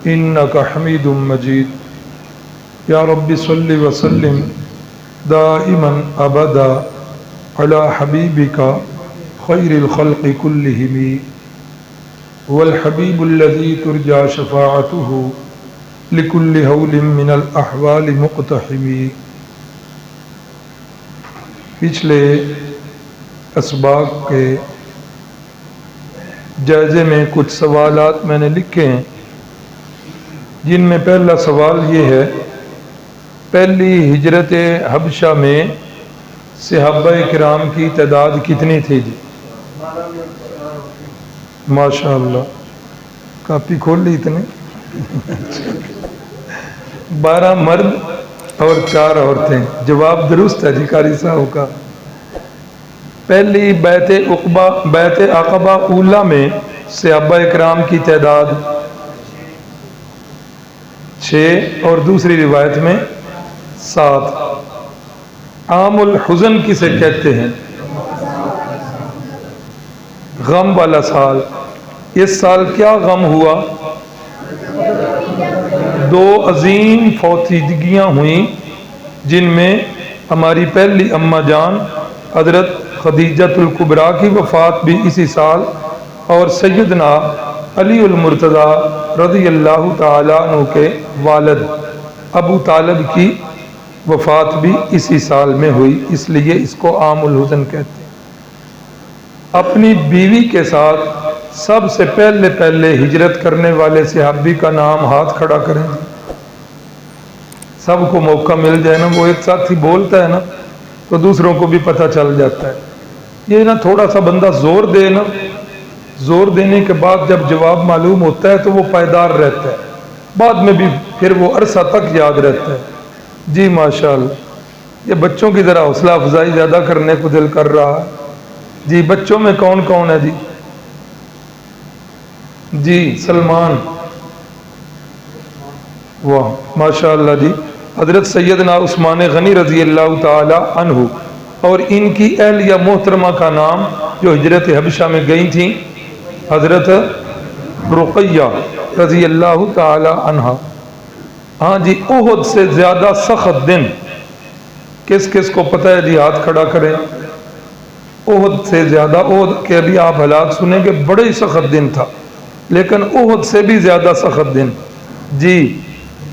إنك حميد مجيد يا رب صل وسلم دائما أبدا على حبيبك خير الخلق كلهم والحبيب الذي ترجى شفاعته لكل هول من الأحوال مقتحم. پچھلے اسباق کے جائزے میں کچھ سوالات میں نے لکھے ہیں، جن میں پہلا سوال یہ ہے، پہلی ہجرت حبشہ میں صحابہ کرام کی تعداد کتنی تھی جی؟ ماشاءاللہ، کاپی کھول لی اتنے 12 مرد اور 4 عورتیں. جواب درست ہے جی قاری صاحب کا. پہلی بیعت عقبہ اولا میں صحابہ کرام کی تعداد 6 اور دوسری روایت میں 7. عام الحزن کسے کہتے ہیں؟ غم والا سال. اس سال کیا غم ہوا؟ 2 عظیم فوتیدگیاں ہوئیں، جن میں ہماری پہلی اماں جان حضرت خدیجۃ الکبریٰ کی وفات بھی اسی سال، اور سیدنا علی المرتضیٰ رضی اللہ تعالیٰ عنہ کے والد ابو طالب کی وفات بھی اسی سال میں ہوئی، اس لیے اس کو عام الحزن کہتے ہیں. اپنی بیوی کے ساتھ سب سے پہلے ہجرت کرنے والے صحابی کا نام ہاتھ کھڑا کریں. سب کو موقع مل جائے نا، وہ ایک ساتھ ہی بولتا ہے نا تو دوسروں کو بھی پتہ چل جاتا ہے. یہ نا تھوڑا سا بندہ زور دے نا، زور دینے کے بعد جب جواب معلوم ہوتا ہے تو وہ پائیدار رہتا ہے، بعد میں بھی پھر وہ عرصہ تک یاد رہتا ہے. جی ماشاءاللہ. یہ بچوں کی ذرا حوصلہ افزائی زیادہ کرنے کو دل کر رہا ہے. جی بچوں میں کون کون ہے جی؟ جی سلمان. واہ ماشاءاللہ جی. حضرت سیدنا عثمان غنی رضی اللہ تعالی عنہ اور ان کی اہلیہ محترمہ کا نام جو ہجرت حبشہ میں گئی تھیں، حضرت رقیہ رضی اللہ تعالی عنہ. ہاں جی. احد سے زیادہ سخت دن کس کس کو پتہ ہے جی؟ ہاتھ کھڑا کریں. احد سے زیادہ، احد کے ابھی آپ حالات سنیں کہ بڑے ہی سخت دن تھا، لیکن احد سے بھی زیادہ سخت دن. جی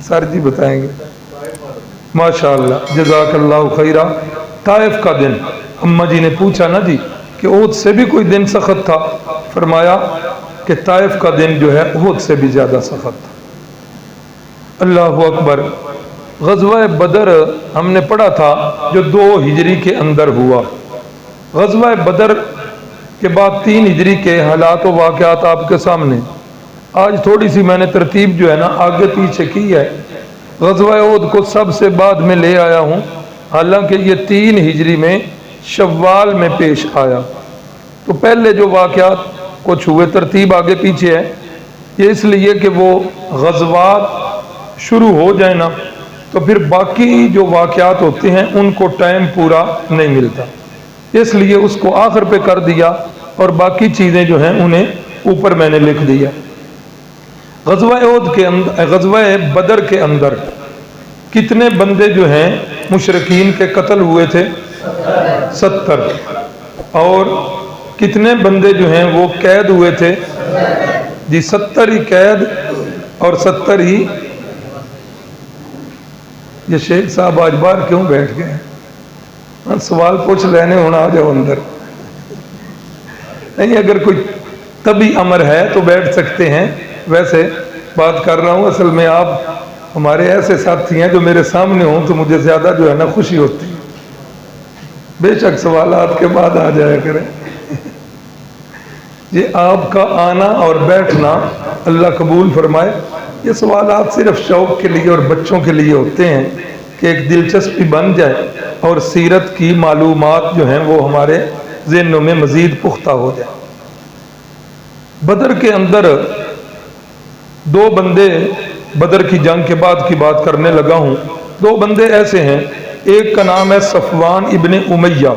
سر جی بتائیں گے. ماشاءاللہ جزاک اللہ خیرہ. طائف کا دن. اماں جی نے پوچھا نا جی کہ احد سے بھی کوئی دن سخت تھا؟ فرمایا کہ طائف کا دن جو ہے احد سے بھی زیادہ سخت تھا. اللہ اکبر. غزوہ بدر ہم نے پڑھا تھا جو 2 ہجری کے اندر ہوا. غزوہ بدر کے بعد 3 ہجری کے حالات و واقعات آپ کے سامنے. آج تھوڑی سی میں نے ترتیب جو ہے نا آگے پیچھے کی ہے. غزوہ احد کو سب سے بعد میں لے آیا ہوں، حالانکہ یہ 3 ہجری میں شوال میں پیش آیا. تو پہلے جو واقعات کچھ ہوئے، ترتیب آگے پیچھے ہے، یہ اس لیے کہ وہ غزوات شروع ہو جائیں نا تو پھر باقی جو واقعات ہوتے ہیں ان کو ٹائم پورا نہیں ملتا، اس لیے اس کو آخر پہ کر دیا اور باقی چیزیں جو ہیں انہیں اوپر میں نے لکھ دیا. غزوہ احد کے اندر، غزوہ بدر کے اندر کتنے بندے جو ہیں مشرکین کے قتل ہوئے تھے؟ 70. اور کتنے بندے جو ہیں وہ قید ہوئے تھے؟ جی 70 ہی قید اور 70 ہی. یہ شیخ صاحب آج باہر کیوں بیٹھ گئے ہیں؟ سوال پوچھ لینے ہونا، آ جاؤ اندر. نہیں اگر کوئی طبی امر ہے تو بیٹھ سکتے ہیں، ویسے بات کر رہا ہوں. اصل میں آپ ہمارے ایسے ساتھی ہیں جو میرے سامنے ہوں تو مجھے زیادہ جو ہے نا خوشی ہوتی ہے. بے شک سوالات کے بعد آ جایا کریں. یہ آپ کا آنا اور بیٹھنا اللہ قبول فرمائے. یہ سوالات صرف شوق کے لیے اور بچوں کے لیے ہوتے ہیں کہ ایک دلچسپی بن جائے اور سیرت کی معلومات جو ہیں وہ ہمارے ذہنوں میں مزید پختہ ہو جائے. بدر کے اندر 2 بندے، بدر کی جنگ کے بعد کی بات کرنے لگا ہوں. 2 بندے ایسے ہیں، ایک کا نام ہے صفوان ابن امیہ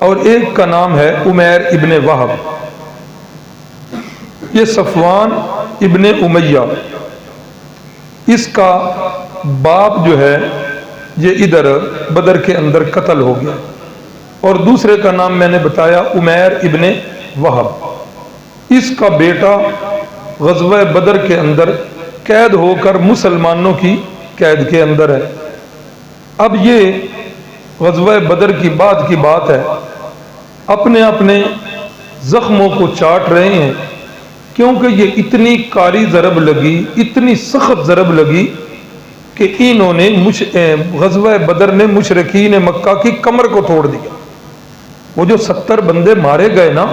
اور ایک کا نام ہے عمیر ابن وہب. یہ صفوان ابن امیہ، اس کا باپ جو ہے یہ ادھر بدر کے اندر قتل ہو گیا، اور دوسرے کا نام میں نے بتایا عمیر ابن وہب، اس کا بیٹا غزوہ بدر کے اندر قید ہو کر مسلمانوں کی قید کے اندر ہے۔ اب یہ غزوہ بدر کی بعد کی بات ہے، اپنے اپنے زخموں کو چاٹ رہے ہیں، کیونکہ یہ اتنی کاری ضرب لگی، اتنی سخت ضرب لگی کہ انہوں نے غزوہ بدر نے مشرکین مکہ کی کمر کو توڑ دیا۔ وہ جو 70 بندے مارے گئے نا،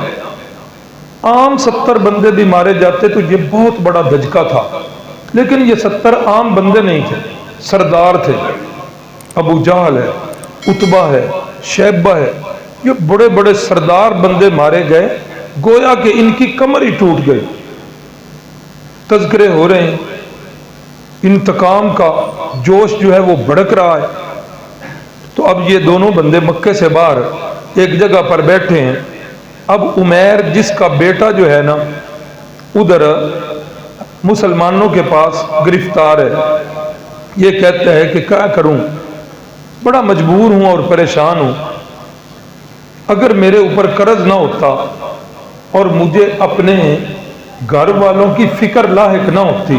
عام 70 بندے بھی مارے جاتے تو یہ بہت بڑا دھچکا تھا، لیکن یہ 70 عام بندے نہیں تھے، سردار تھے۔ ابو جہل ہے، عتبہ ہے، شیبہ ہے، یہ بڑے بڑے سردار بندے مارے گئے، گویا کہ ان کی کمر ہی ٹوٹ گئی۔ تذکرے ہو رہے ہیں، انتقام کا جوش جو ہے وہ بھڑک رہا ہے۔ تو اب یہ دونوں بندے مکے سے باہر ایک جگہ پر بیٹھے ہیں۔ اب عمیر جس کا بیٹا جو ہے نا ادھر مسلمانوں کے پاس گرفتار ہے، یہ کہتا ہے کہ کیا کروں، بڑا مجبور ہوں اور پریشان ہوں، اگر میرے اوپر قرض نہ ہوتا اور مجھے اپنے گھر والوں کی فکر لاحق نہ ہوتی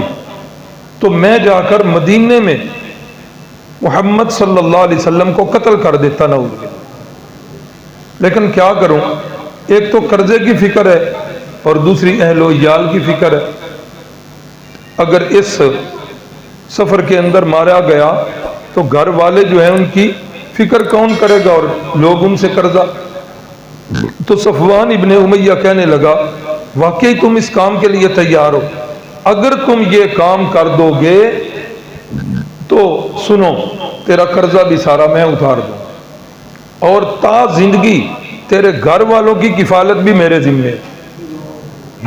تو میں جا کر مدینے میں محمد صلی اللہ علیہ وسلم کو قتل کر دیتا نہ ہوگا، لیکن کیا کروں، ایک تو قرضے کی فکر ہے اور دوسری اہل و عیال کی فکر ہے۔ اگر اس سفر کے اندر مارا گیا تو گھر والے جو ہیں ان کی فکر کون کرے گا اور لوگ ان سے قرضہ۔ تو صفوان ابن امیہ کہنے لگا واقعی تم اس کام کے لیے تیار ہو، اگر تم یہ کام کر دو گے تو سنو تیرا قرضہ بھی سارا میں اتار دوں، اور تا زندگی تیرے گھر والوں کی کفالت بھی میرے ذمہ ہے۔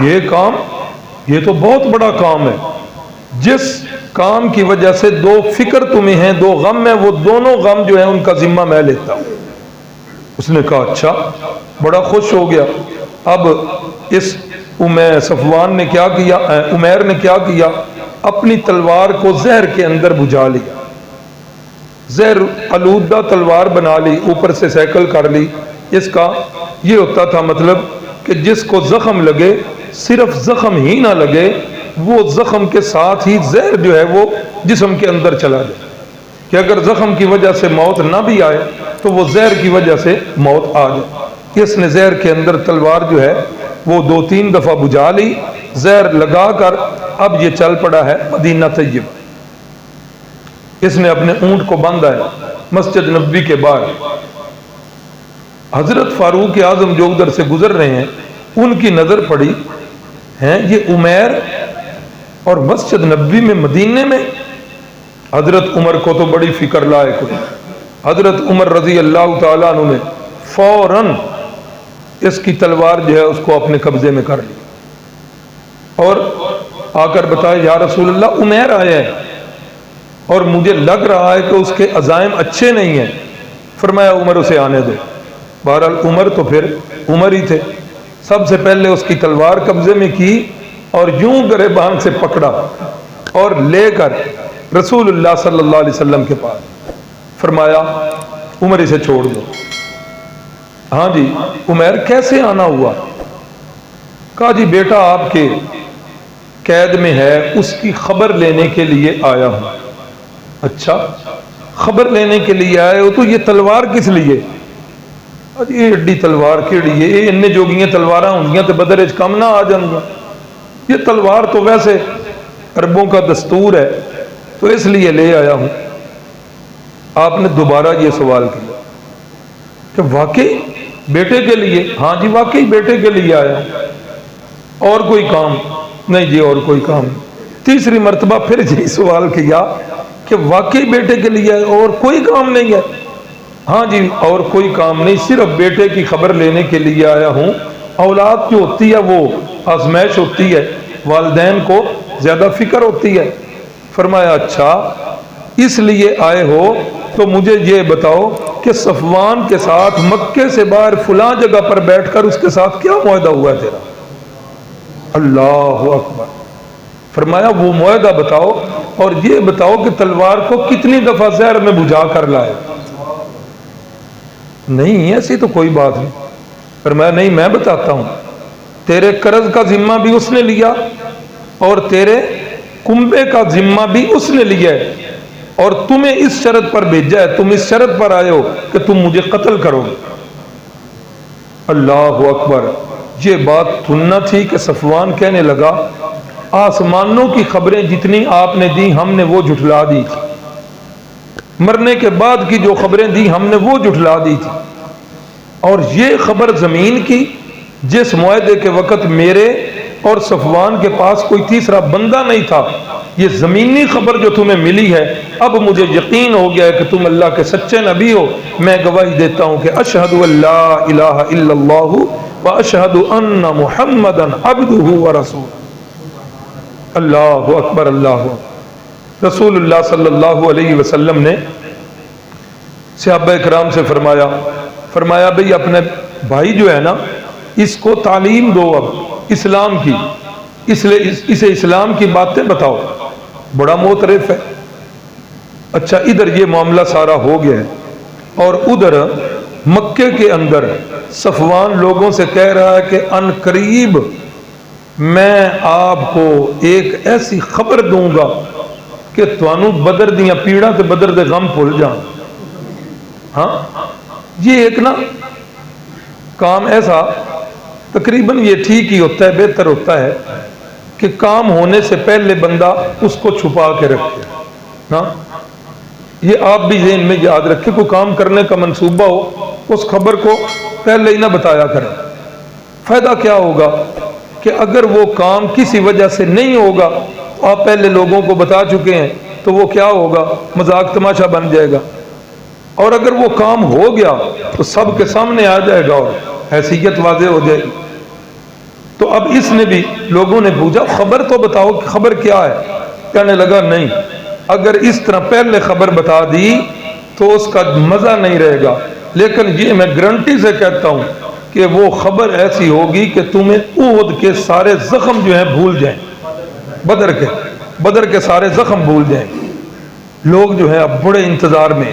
یہ کام، یہ تو بہت بڑا کام ہے، جس کام کی وجہ سے دو فکر تمہیں ہیں، دو غم ہیں، وہ دونوں غم جو ہیں ان کا ذمہ میں لیتا ہوں۔ اس نے کہا اچھا، بڑا خوش ہو گیا۔ اب اس صفوان نے کیا کیا، عمیر نے کیا کیا، اپنی تلوار کو زہر کے اندر بجھا لیا، زہر آلودہ تلوار بنا لی، اوپر سے سیکل کر لی۔ اس کا یہ ہوتا تھا مطلب کہ جس کو زخم لگے صرف زخم ہی نہ لگے، وہ زخم کے ساتھ ہی زہر جو ہے وہ جسم کے اندر چلا جائے، کہ اگر زخم کی وجہ سے موت نہ بھی آئے تو وہ زہر کی وجہ سے موت آ جائے۔ اس نے زہر کے اندر تلوار جو ہے وہ 2-3 دفعہ بجھا لی، زہر لگا کر اب یہ چل پڑا ہے مدینہ طیب۔ اس نے اپنے اونٹ کو باندھا ہے مسجد نبوی کے باہر۔ حضرت فاروق اعظم جو ادھر سے گزر رہے ہیں، ان کی نظر پڑی ہیں یہ عمیر اور مسجد نبوی میں مدینے میں۔ حضرت عمر کو تو بڑی فکر لائق ہوئی، حضرت عمر رضی اللہ تعالیٰ عنہ نے فوراً اس کی تلوار جو ہے اس کو اپنے قبضے میں کر لی اور آ کر بتایا یا رسول اللہ عمیر آیا ہے اور مجھے لگ رہا ہے کہ اس کے عزائم اچھے نہیں ہیں۔ فرمایا عمر اسے آنے دو۔ بہرحال عمر تو پھر عمر ہی تھے، سب سے پہلے اس کی تلوار قبضے میں کی اور یوں گریبان سے پکڑا اور لے کر رسول اللہ صلی اللہ علیہ وسلم کے پاس۔ فرمایا عمر اسے چھوڑ دو۔ ہاں جی عمیر کیسے آنا ہوا؟ کہا جی بیٹا آپ کے قید میں ہے، اس کی خبر لینے کے لیے آیا ہوں۔ اچھا خبر لینے کے لیے آئے ہو تو یہ تلوار کس لیے؟ یہ ایڈی تلوار کیڑی ہے، یہ ان جوگیاں تلواراں ہوندیاں تے بدر وچ کم نہ آ جاندیاں، یہ تلوار تو ویسے عربوں کا دستور ہے تو اس لیے لے آیا ہوں۔ آپ نے دوبارہ یہ سوال کیا کہ واقعی بیٹے کے لیے؟ ہاں جی واقعی بیٹے کے لیے آیا ہوں، اور کوئی کام؟ نہیں جی اور کوئی کام نہیں۔ تیسری مرتبہ پھر یہی سوال کیا کہ واقعی بیٹے کے لیے اور کوئی کام نہیں ہے؟ ہاں جی اور کوئی کام نہیں، صرف بیٹے کی خبر لینے کے لیے آیا ہوں۔ اولاد جو ہوتی ہے وہ آزمائش ہوتی ہے، والدین کو زیادہ فکر ہوتی ہے۔ فرمایا اچھا اس لیے آئے ہو تو مجھے یہ بتاؤ کہ صفوان کے ساتھ مکے سے باہر فلاں جگہ پر بیٹھ کر اس کے ساتھ کیا معاہدہ ہوا ہے تیرا؟ اللہ اکبر. فرمایا وہ معاہدہ بتاؤ اور یہ بتاؤ کہ تلوار کو کتنی دفعہ زہر میں بجھا کر لائے. نہیں ایسی تو کوئی بات نہیں. فرمایا نہیں میں بتاتا ہوں. تیرے قرض کا ذمہ بھی اس نے لیا اور تیرے کنبے کا ذمہ بھی اس نے لیا ہے اور تمہیں اس شرط پر بھیجا ہے, تم اس شرط پر آئے ہو کہ تم مجھے قتل کرو گے. اللہ اکبر. یہ بات سننا تھی کہ صفوان کہنے لگا آسمانوں کی خبریں جتنی آپ نے دی ہم نے وہ جھٹلا دی تھی, مرنے کے بعد کی جو خبریں دی ہم نے وہ جھٹلا دی تھی, اور یہ خبر زمین کی جس معاہدے کے وقت میرے اور صفوان کے پاس کوئی تیسرا بندہ نہیں تھا, یہ زمینی خبر جو تمہیں ملی ہے اب مجھے یقین ہو گیا ہے کہ تم اللہ کے سچے نبی ہو. میں گواہی دیتا ہوں کہ اشہد ان لا الہ الا اللہ و اشہد ان محمدا عبدہ و رسولہ. اللہ اکبر اللہ اکبر. رسول اللہ صلی اللہ علیہ وسلم نے صحابہ کرام سے فرمایا بھئی اپنے بھائی جو ہے نا اس کو تعلیم دو اب اسلام کی, اسے اسلام کی باتیں بتاؤ. بڑا معترف ہے. اچھا ادھر یہ معاملہ سارا ہو گیا ہے اور ادھر مکے کے اندر صفوان لوگوں سے کہہ رہا ہے کہ ان قریب میں آپ کو ایک ایسی خبر دوں گا کہ توانو بدر دیاں پیڑاں تے بدر دے غم بھول جان. ہاں یہ ایک نا کام ایسا تقریباً یہ ٹھیک ہی ہوتا ہے, بہتر ہوتا ہے کہ کام ہونے سے پہلے بندہ اس کو چھپا کے رکھے. ہاں یہ آپ بھی ذہن میں یاد رکھیں, کوئی کام کرنے کا منصوبہ ہو اس خبر کو پہلے ہی نہ بتایا کریں. فائدہ کیا ہوگا کہ اگر وہ کام کسی وجہ سے نہیں ہوگا آپ پہلے لوگوں کو بتا چکے ہیں تو وہ کیا ہوگا, مذاق تماشا بن جائے گا. اور اگر وہ کام ہو گیا تو سب کے سامنے آ جائے گا اور حیثیت واضح ہو جائے گی. تو اب اس نے بھی لوگوں نے پوچھا خبر تو بتاؤ کہ خبر کیا ہے. کہنے لگا نہیں, اگر اس طرح پہلے خبر بتا دی تو اس کا مزہ نہیں رہے گا, لیکن یہ میں گارنٹی سے کہتا ہوں کہ وہ خبر ایسی ہوگی کہ تمہیں احد کے سارے زخم جو ہیں بھول جائیں, بدر کے سارے زخم بھول جائیں. لوگ جو ہیں اب بڑے انتظار میں,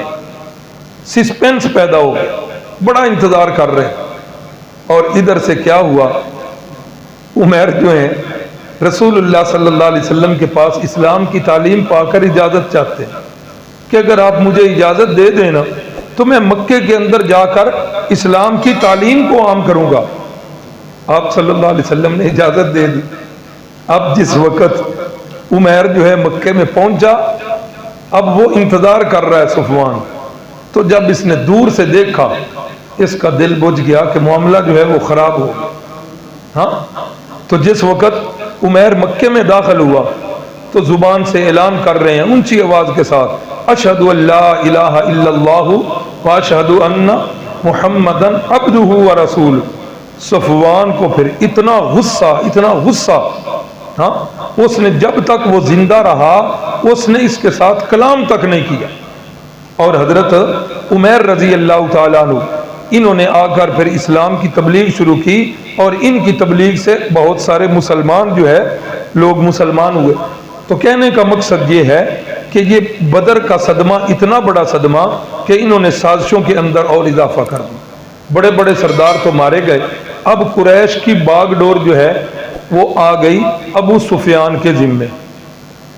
سسپینس پیدا ہو گیا, بڑا انتظار کر رہے ہیں. اور ادھر سے کیا ہوا, عمیر جو ہیں رسول اللہ صلی اللہ علیہ وسلم کے پاس اسلام کی تعلیم پا کر اجازت چاہتے ہیں کہ اگر آپ مجھے اجازت دے دینا تو میں مکے کے اندر جا کر اسلام کی تعلیم کو عام کروں گا. آپ صلی اللہ علیہ وسلم نے اجازت دے دی. اب جس وقت عمیر جو ہے مکے میں پہنچا اب وہ انتظار کر رہا ہے صفوان. تو جب اس نے دور سے دیکھا اس کا دل بجھ گیا کہ معاملہ جو ہے وہ خراب ہو گیا. ہاں تو جس وقت عمیر مکے میں داخل ہوا تو زبان سے اعلان کر رہے ہیں اونچی آواز کے ساتھ اشہد ان لا الہ الا اللہ واشہد ان محمدن عبدہ و رسول. صفوان کو پھر اتنا غصہ, ہاں اس نے جب تک وہ زندہ رہا اس نے اس کے ساتھ کلام تک نہیں کیا. اور حضرت عمیر رضی اللہ تعالیٰ عنہ انہوں نے آ کر پھر اسلام کی تبلیغ شروع کی اور ان کی تبلیغ سے بہت سارے مسلمان جو ہے لوگ مسلمان ہوئے. تو کہنے کا مقصد یہ ہے کہ یہ بدر کا صدمہ اتنا بڑا صدمہ کہ انہوں نے سازشوں کے اندر اور اضافہ کر دیا. بڑے بڑے سردار تو مارے گئے. اب قریش کی باغ ڈور جو ہے وہ آ گئی ابو سفیان کے ذمے,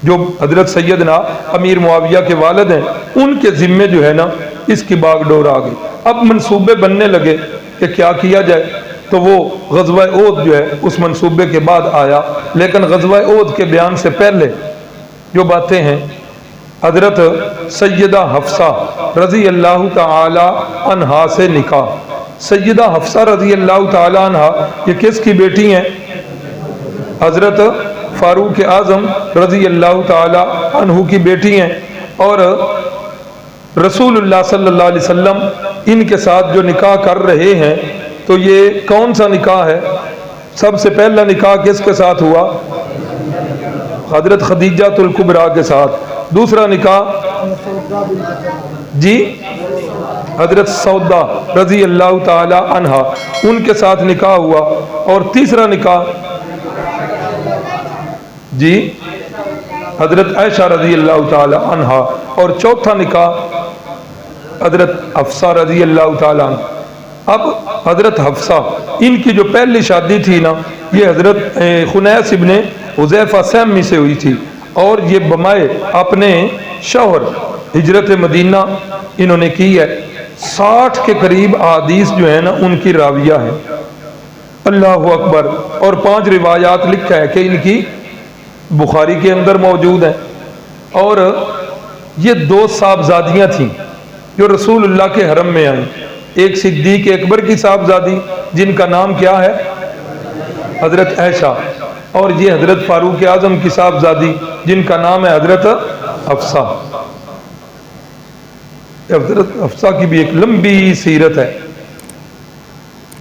جو حضرت سیدنا امیر معاویہ کے والد ہیں ان کے ذمے جو ہے نا اس کی باغ ڈور آ گئی. اب منصوبے بننے لگے کہ کیا کیا جائے. تو وہ غزوہ احد جو ہے اس منصوبے کے بعد آیا, لیکن غزوہ احد کے بیان سے پہلے جو باتیں ہیں حضرت سیدہ حفصہ رضی اللہ تعالی عنہا سے نکاح. سیدہ حفصہ رضی اللہ تعالی عنہا یہ کس کی بیٹی ہیں؟ حضرت فاروق اعظم رضی اللہ تعالی عنہ کی بیٹی ہیں. اور رسول اللہ صلی اللہ علیہ وسلم ان کے ساتھ جو نکاح کر رہے ہیں تو یہ کون سا نکاح ہے؟ سب سے پہلا نکاح کس کے ساتھ ہوا؟ حضرت خدیجہ الکبریٰ کے ساتھ. دوسرا نکاح جی حضرت سودا رضی اللہ تعالی عنہا ان کے ساتھ نکاح ہوا. اور تیسرا نکاح جی حضرت عائشہ رضی اللہ تعالی عنہا، اور چوتھا نکاح حضرت حفصہ رضی اللہ تعالی عنہ۔ اب حضرت حفصہ، ان کی جو پہلی شادی تھی نا، یہ حضرت خنیس ابن حذیفہ سہمی سے ہوئی تھی، اور یہ بمائے اپنے شوہر ہجرت مدینہ انہوں نے کی ہے۔ 60 کے قریب احادیث جو ہے نا ان کی راویہ ہے، اللہ اکبر، اور 5 روایات لکھا ہے کہ ان کی بخاری کے اندر موجود ہیں۔ اور یہ 2 صاحبزادیاں تھیں جو رسول اللہ کے حرم میں آئیں، ایک صدیق اکبر کی صاحبزادی جن کا نام کیا ہے حضرت عائشہ، اور یہ حضرت فاروق اعظم کی صاحبزادی جن کا نام ہے حضرت حفصہ۔ حضرت حفصہ کی بھی ایک لمبی سیرت ہے،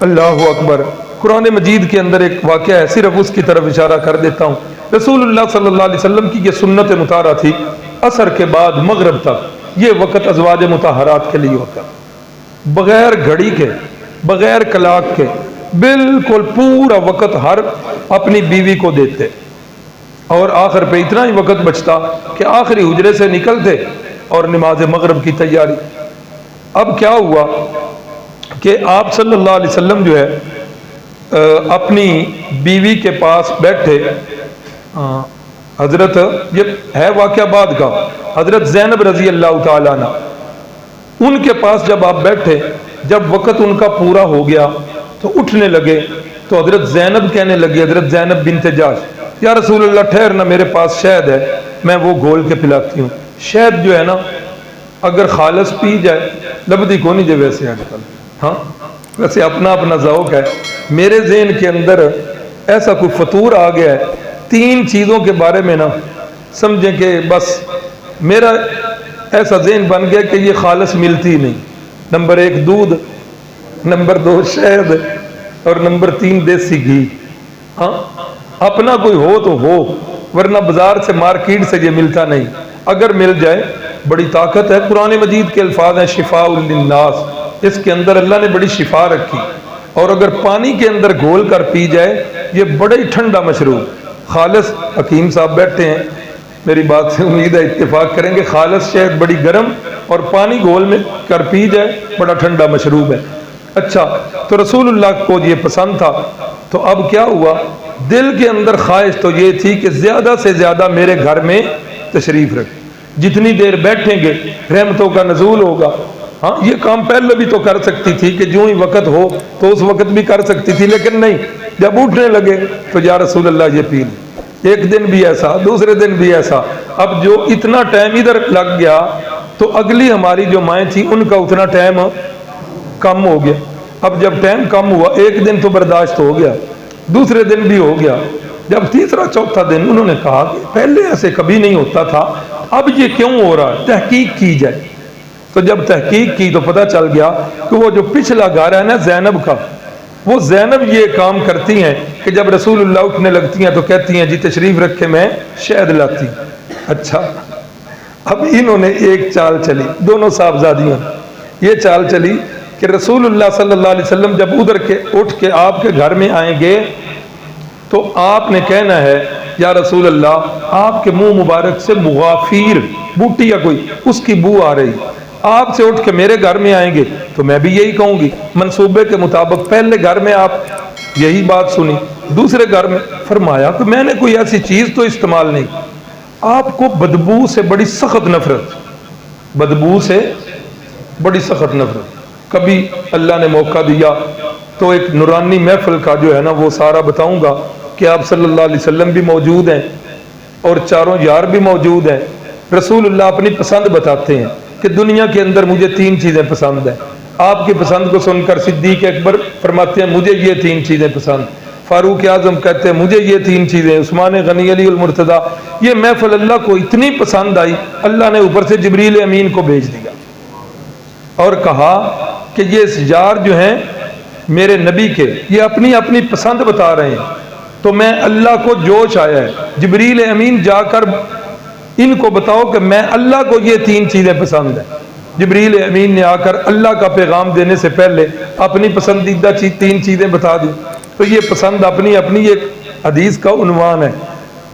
اللہ اکبر۔ قرآن مجید کے اندر ایک واقعہ ہے، صرف اس کی طرف اشارہ کر دیتا ہوں۔ رسول اللہ صلی اللہ علیہ وسلم کی یہ سنت مطہرہ تھی، عصر کے بعد مغرب تک یہ وقت ازواج مطہرات کے لیے ہوتا، بغیر گھڑی کے، بغیر کلاک کے، بالکل پورا وقت ہر اپنی بیوی کو دیتے، اور آخر پہ اتنا ہی وقت بچتا کہ آخری حجرے سے نکلتے اور نماز مغرب کی تیاری۔ اب کیا ہوا کہ آپ صلی اللہ علیہ وسلم جو ہے اپنی بیوی کے پاس بیٹھے، حضرت، یہ ہے واقعہ بعد کا، حضرت زینب رضی اللہ تعالیٰ عنہ، ان کے پاس جب آپ بیٹھے، جب وقت ان کا پورا ہو گیا تو اٹھنے لگے، تو حضرت زینب کہنے لگی، حضرت زینب بنت جاش، یا رسول اللہ ٹھہرنا، میرے پاس شہد ہے، میں وہ گھول کے پلاتی ہوں۔ شہد جو ہے نا اگر خالص پی جائے، لبدی کو نہیں جو ویسے آج کل، ہاں ویسے اپنا اپنا ذوق ہے، میرے ذہن کے اندر ایسا کوئی فطور آ گیا ہے 3 چیزوں کے بارے میں نا، سمجھیں کہ بس میرا ایسا ذہن بن گیا کہ یہ خالص ملتی نہیں۔ نمبر 1 دودھ، نمبر 2 شہد، اور نمبر 3 دیسی گھی۔ ہاں اپنا کوئی ہو تو ہو، ورنہ بازار سے مارکیٹ سے یہ ملتا نہیں، اگر مل جائے بڑی طاقت ہے۔ قرآن مجید کے الفاظ ہیں شفاء للناس، اس کے اندر اللہ نے بڑی شفا رکھی، اور اگر پانی کے اندر گھول کر پی جائے یہ بڑا ہی ٹھنڈا مشروب خالص۔ حکیم صاحب بیٹھے ہیں، میری بات سے امید ہے اتفاق کریں گے، خالص شہد بڑی گرم اور پانی گھول میں کر پی جائے بڑا ٹھنڈا مشروب ہے۔ اچھا، تو رسول اللہ کو یہ پسند تھا، تو اب کیا ہوا، دل کے اندر خواہش تو یہ تھی کہ زیادہ سے زیادہ میرے گھر میں تشریف رکھیں، جتنی دیر بیٹھیں گے رحمتوں کا نزول ہوگا۔ ہاں یہ کام پہلے بھی تو کر سکتی تھی کہ جو ہی وقت ہو تو اس وقت بھی کر سکتی تھی، لیکن نہیں، جب اٹھنے لگے تو یا رسول اللہ یہ پی لیں۔ ایک دن بھی ایسا، دوسرے دن بھی ایسا، اب جو اتنا ٹائم ادھر لگ گیا تو اگلی ہماری جو مائیں تھیں ان کا اتنا ٹائم کم ہو گیا۔ اب جب ٹائم کم ہوا، ایک دن تو برداشت ہو گیا، دوسرے دن بھی ہو گیا، جب تیسرا چوتھا دن انہوں نے کہا کہ پہلے ایسے کبھی نہیں ہوتا تھا، اب یہ کیوں ہو رہا ہے، تحقیق کی جائے۔ تو جب تحقیق کی تو پتہ چل گیا کہ وہ جو پچھلا گھر ہے نا زینب کا، وہ زینب یہ کام کرتی ہیں کہ جب رسول اللہ اٹھنے لگتی ہیں تو کہتی ہیں جی تشریف رکھے میں شہد لاتی۔ اچھا، اب انہوں نے ایک چال چلی، دونوں صاحبزادیاں، یہ چال چلی کہ رسول اللہ صلی اللہ علیہ وسلم جب ادھر کے اٹھ کے آپ کے گھر میں آئیں گے تو آپ نے کہنا ہے یا رسول اللہ آپ کے منہ مبارک سے مغافیر بوٹی یا کوئی اس کی بو آ رہی، آپ سے اٹھ کے میرے گھر میں آئیں گے تو میں بھی یہی کہوں گی۔ منصوبے کے مطابق پہلے گھر میں آپ یہی بات سنی، دوسرے گھر میں فرمایا کہ میں نے کوئی ایسی چیز تو استعمال نہیں، آپ کو بدبو سے بڑی سخت نفرت، بدبو سے بڑی سخت نفرت۔ کبھی اللہ نے موقع دیا تو ایک نورانی محفل کا جو ہے نا وہ سارا بتاؤں گا کہ آپ صلی اللہ علیہ وسلم بھی موجود ہیں اور چاروں یار بھی موجود ہیں۔ رسول اللہ اپنی پسند بتاتے ہیں کہ دنیا کے اندر مجھے 3 چیزیں پسند ہیں۔ آپ کی پسند کو سن کر صدیق اکبر فرماتے ہیں مجھے یہ 3 چیزیں پسند، فاروق اعظم کہتے ہیں مجھے یہ 3 چیزیں، عثمان غنی علی المرتضیٰ۔ یہ محفل اللہ کو اتنی پسند آئی، اللہ نے اوپر سے جبریل امین کو بھیج دیا اور کہا کہ یہ یار جو ہیں میرے نبی کے، یہ اپنی اپنی پسند بتا رہے ہیں، تو میں اللہ کو جوش آیا ہے، جبریل امین جا کر ان کو بتاؤ کہ میں اللہ کو یہ 3 چیزیں پسند ہیں۔ جبریل امین نے آ کر اللہ کا پیغام دینے سے پہلے اپنی پسندیدہ 3 چیزیں بتا دی۔ تو یہ پسند اپنی اپنی ایک حدیث کا عنوان ہے۔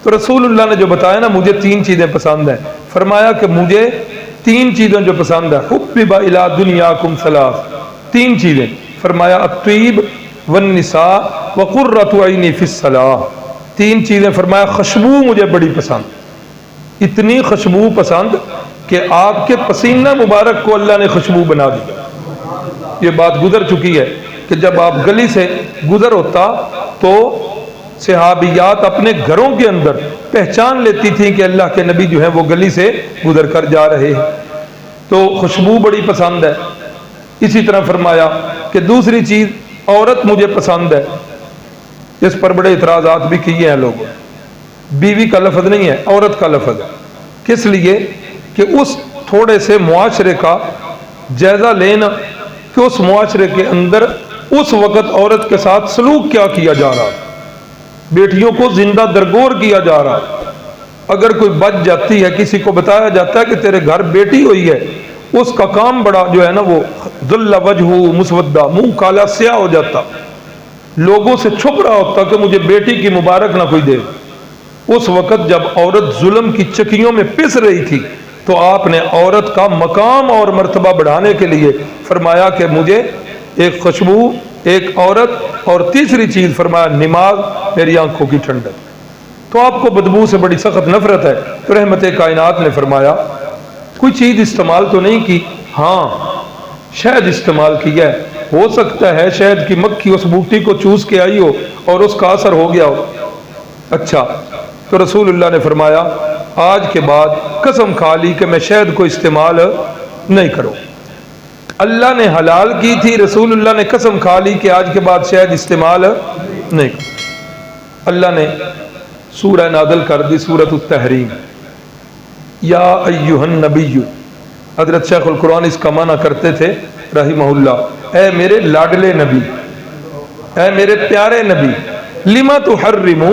تو رسول اللہ نے جو بتایا نا مجھے 3 چیزیں پسند ہیں، فرمایا کہ مجھے 3 چیزیں جو پسند ہے، حبب الی دنیاکم ثلاث، 3 چیزیں، فرمایا الطیب والنساء وقرۃ عینی فی الصلاۃ، 3 چیزیں، فرمایا خوشبو مجھے بڑی پسند، اتنی خوشبو پسند کہ آپ کے پسینہ مبارک کو اللہ نے خوشبو بنا دیا۔ یہ بات گزر چکی ہے کہ جب آپ گلی سے گزر ہوتا تو صحابیات اپنے گھروں کے اندر پہچان لیتی تھیں کہ اللہ کے نبی جو ہیں وہ گلی سے گزر کر جا رہے ہیں، تو خوشبو بڑی پسند ہے۔ اسی طرح فرمایا کہ دوسری چیز عورت مجھے پسند ہے، اس پر بڑے اعتراضات بھی کیے ہیں لوگوں، بیوی کا لفظ نہیں ہے، عورت کا لفظ ہے، کس لیے کہ اس تھوڑے سے معاشرے کا جائزہ لینا کہ اس معاشرے کے اندر اس وقت عورت کے ساتھ سلوک کیا کیا جا رہا، بیٹیوں کو زندہ درگور کیا جا رہا، اگر کوئی بچ جاتی ہے، کسی کو بتایا جاتا ہے کہ تیرے گھر بیٹی ہوئی ہے، اس کا کام بڑا جو ہے نا وہ ذل وجہ مسودہ، منہ کالا سیاہ ہو جاتا، لوگوں سے چھپ رہا ہوتا کہ مجھے بیٹی کی مبارک نہ کوئی دے۔ اس وقت جب عورت ظلم کی چکیوں میں پس رہی تھی تو آپ نے عورت کا مقام اور مرتبہ بڑھانے کے لیے فرمایا کہ مجھے ایک خوشبو، ایک عورت، اور تیسری چیز فرمایا نماز میری آنکھوں کی ٹھنڈک۔ تو آپ کو بدبو سے بڑی سخت نفرت ہے، تو رحمت کائنات نے فرمایا کوئی چیز استعمال تو نہیں کی، ہاں شہد استعمال کیا ہے، ہو سکتا ہے شہد کی مکھی اس بوٹی کو چوس کے آئی ہو اور اس کا اثر ہو گیا ہو۔ اچھا، تو رسول اللہ نے فرمایا آج کے بعد قسم کھا لی کہ میں شہد کو استعمال نہیں کروں۔ اللہ نے حلال کی تھی، رسول اللہ نے قسم کھا لی کہ آج کے بعد شہد استعمال نہیں کروں۔ اللہ نے سورہ نازل کر دی، سورۃ التحریم، یا ایھا النبی، حضرت شیخ القرآن اس کا معنی کرتے تھے رحمہ اللہ، اے میرے لاڈلے نبی، اے میرے پیارے نبی، لما تحرم،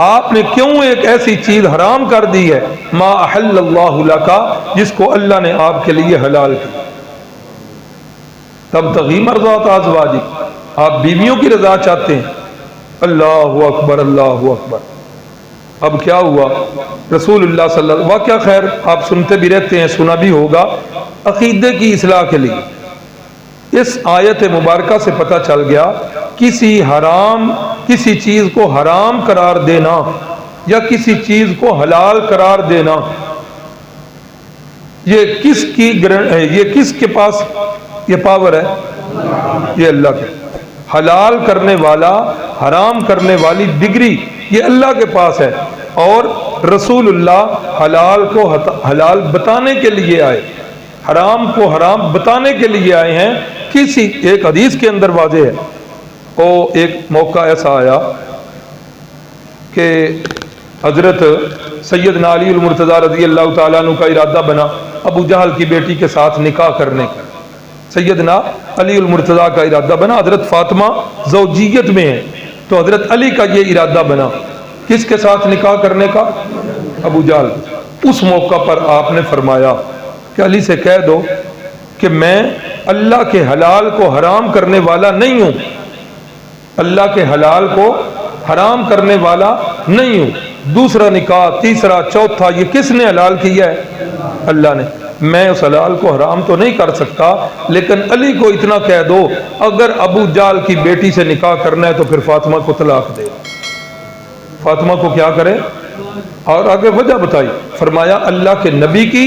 آپ نے کیوں ایک ایسی چیز حرام کر دی ہے، ما احل اللہ لک، جس کو اللہ نے آپ کے لیے حلال کی، تبتغی مرضات ازواجک، آپ بیویوں کی رضا چاہتے ہیں۔ اللہ اکبر، اللہ اکبر۔ اب کیا ہوا، رسول اللہ صلی اللہ علیہ وسلم، واقعہ خیر آپ سنتے بھی رہتے ہیں، سنا بھی ہوگا، عقیدے کی اصلاح کے لیے اس آیت مبارکہ سے پتہ چل گیا کسی چیز کو حرام قرار دینا یا کسی چیز کو حلال قرار دینا، یہ کس کے پاس یہ پاور ہے؟ یہ اللہ کے۔ حلال کرنے والا، حرام کرنے والی ڈگری یہ اللہ کے پاس ہے، اور رسول اللہ حلال کو حلال بتانے کے لیے آئے، حرام کو حرام بتانے کے لیے آئے ہیں۔ کسی ایک حدیث کے اندر واضح ہے، وہ ایک موقع ایسا آیا کہ حضرت سیدنا علی المرتضیٰ رضی اللہ تعالیٰ عنہ کا ارادہ بنا ابو جہل کی بیٹی کے ساتھ نکاح کرنے کا، سیدنا علی المرتضیٰ کا ارادہ بنا، حضرت فاطمہ زوجیت میں ہے تو حضرت علی کا یہ ارادہ بنا، کس کے ساتھ نکاح کرنے کا؟ ابو جہل۔ اس موقع پر آپ نے فرمایا کہ علی سے کہہ دو کہ میں اللہ کے حلال کو حرام کرنے والا نہیں ہوں، اللہ کے حلال کو حرام کرنے والا نہیں ہوں، دوسرا نکاح، تیسرا، چوتھا، یہ کس نے حلال کیا ہے؟ اللہ نے۔ میں اس حلال کو حرام تو نہیں کر سکتا، لیکن علی کو اتنا کہہ دو اگر ابو جہل کی بیٹی سے نکاح کرنا ہے تو پھر فاطمہ کو طلاق دے۔ فاطمہ کو کیا کرے؟ اور آگے وجہ بتائی، فرمایا اللہ کے نبی کی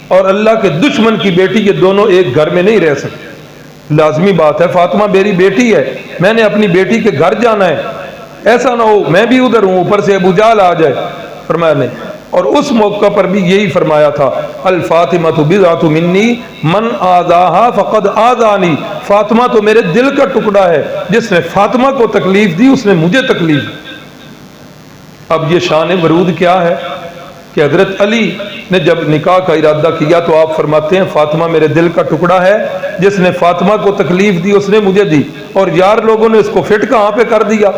اور اللہ کے دشمن کی بیٹی، یہ دونوں ایک گھر میں نہیں رہ سکتے، لازمی بات ہے، فاطمہ میری بیٹی ہے، میں نے اپنی بیٹی کے گھر جانا ہے، ایسا نہ ہو میں بھی ادھر ہوں اوپر سے ابو جہل آ جائے۔ فرمایا نہیں۔ اور اس موقع پر بھی یہی فرمایا تھا، الفاطمۃ بضعۃ منی من آذاها فقد آذانی، فاطمہ تو میرے دل کا ٹکڑا ہے، جس نے فاطمہ کو تکلیف دی اس نے مجھے تکلیف دی۔ اب یہ شان ورود کیا ہے کہ حضرت علی نے جب نکاح کا ارادہ کیا تو آپ فرماتے ہیں فاطمہ میرے دل کا ٹکڑا ہے، جس نے فاطمہ کو تکلیف دی اس نے مجھے دی۔ اور یار لوگوں نے اس کو فٹ کہاں پہ کر دیا،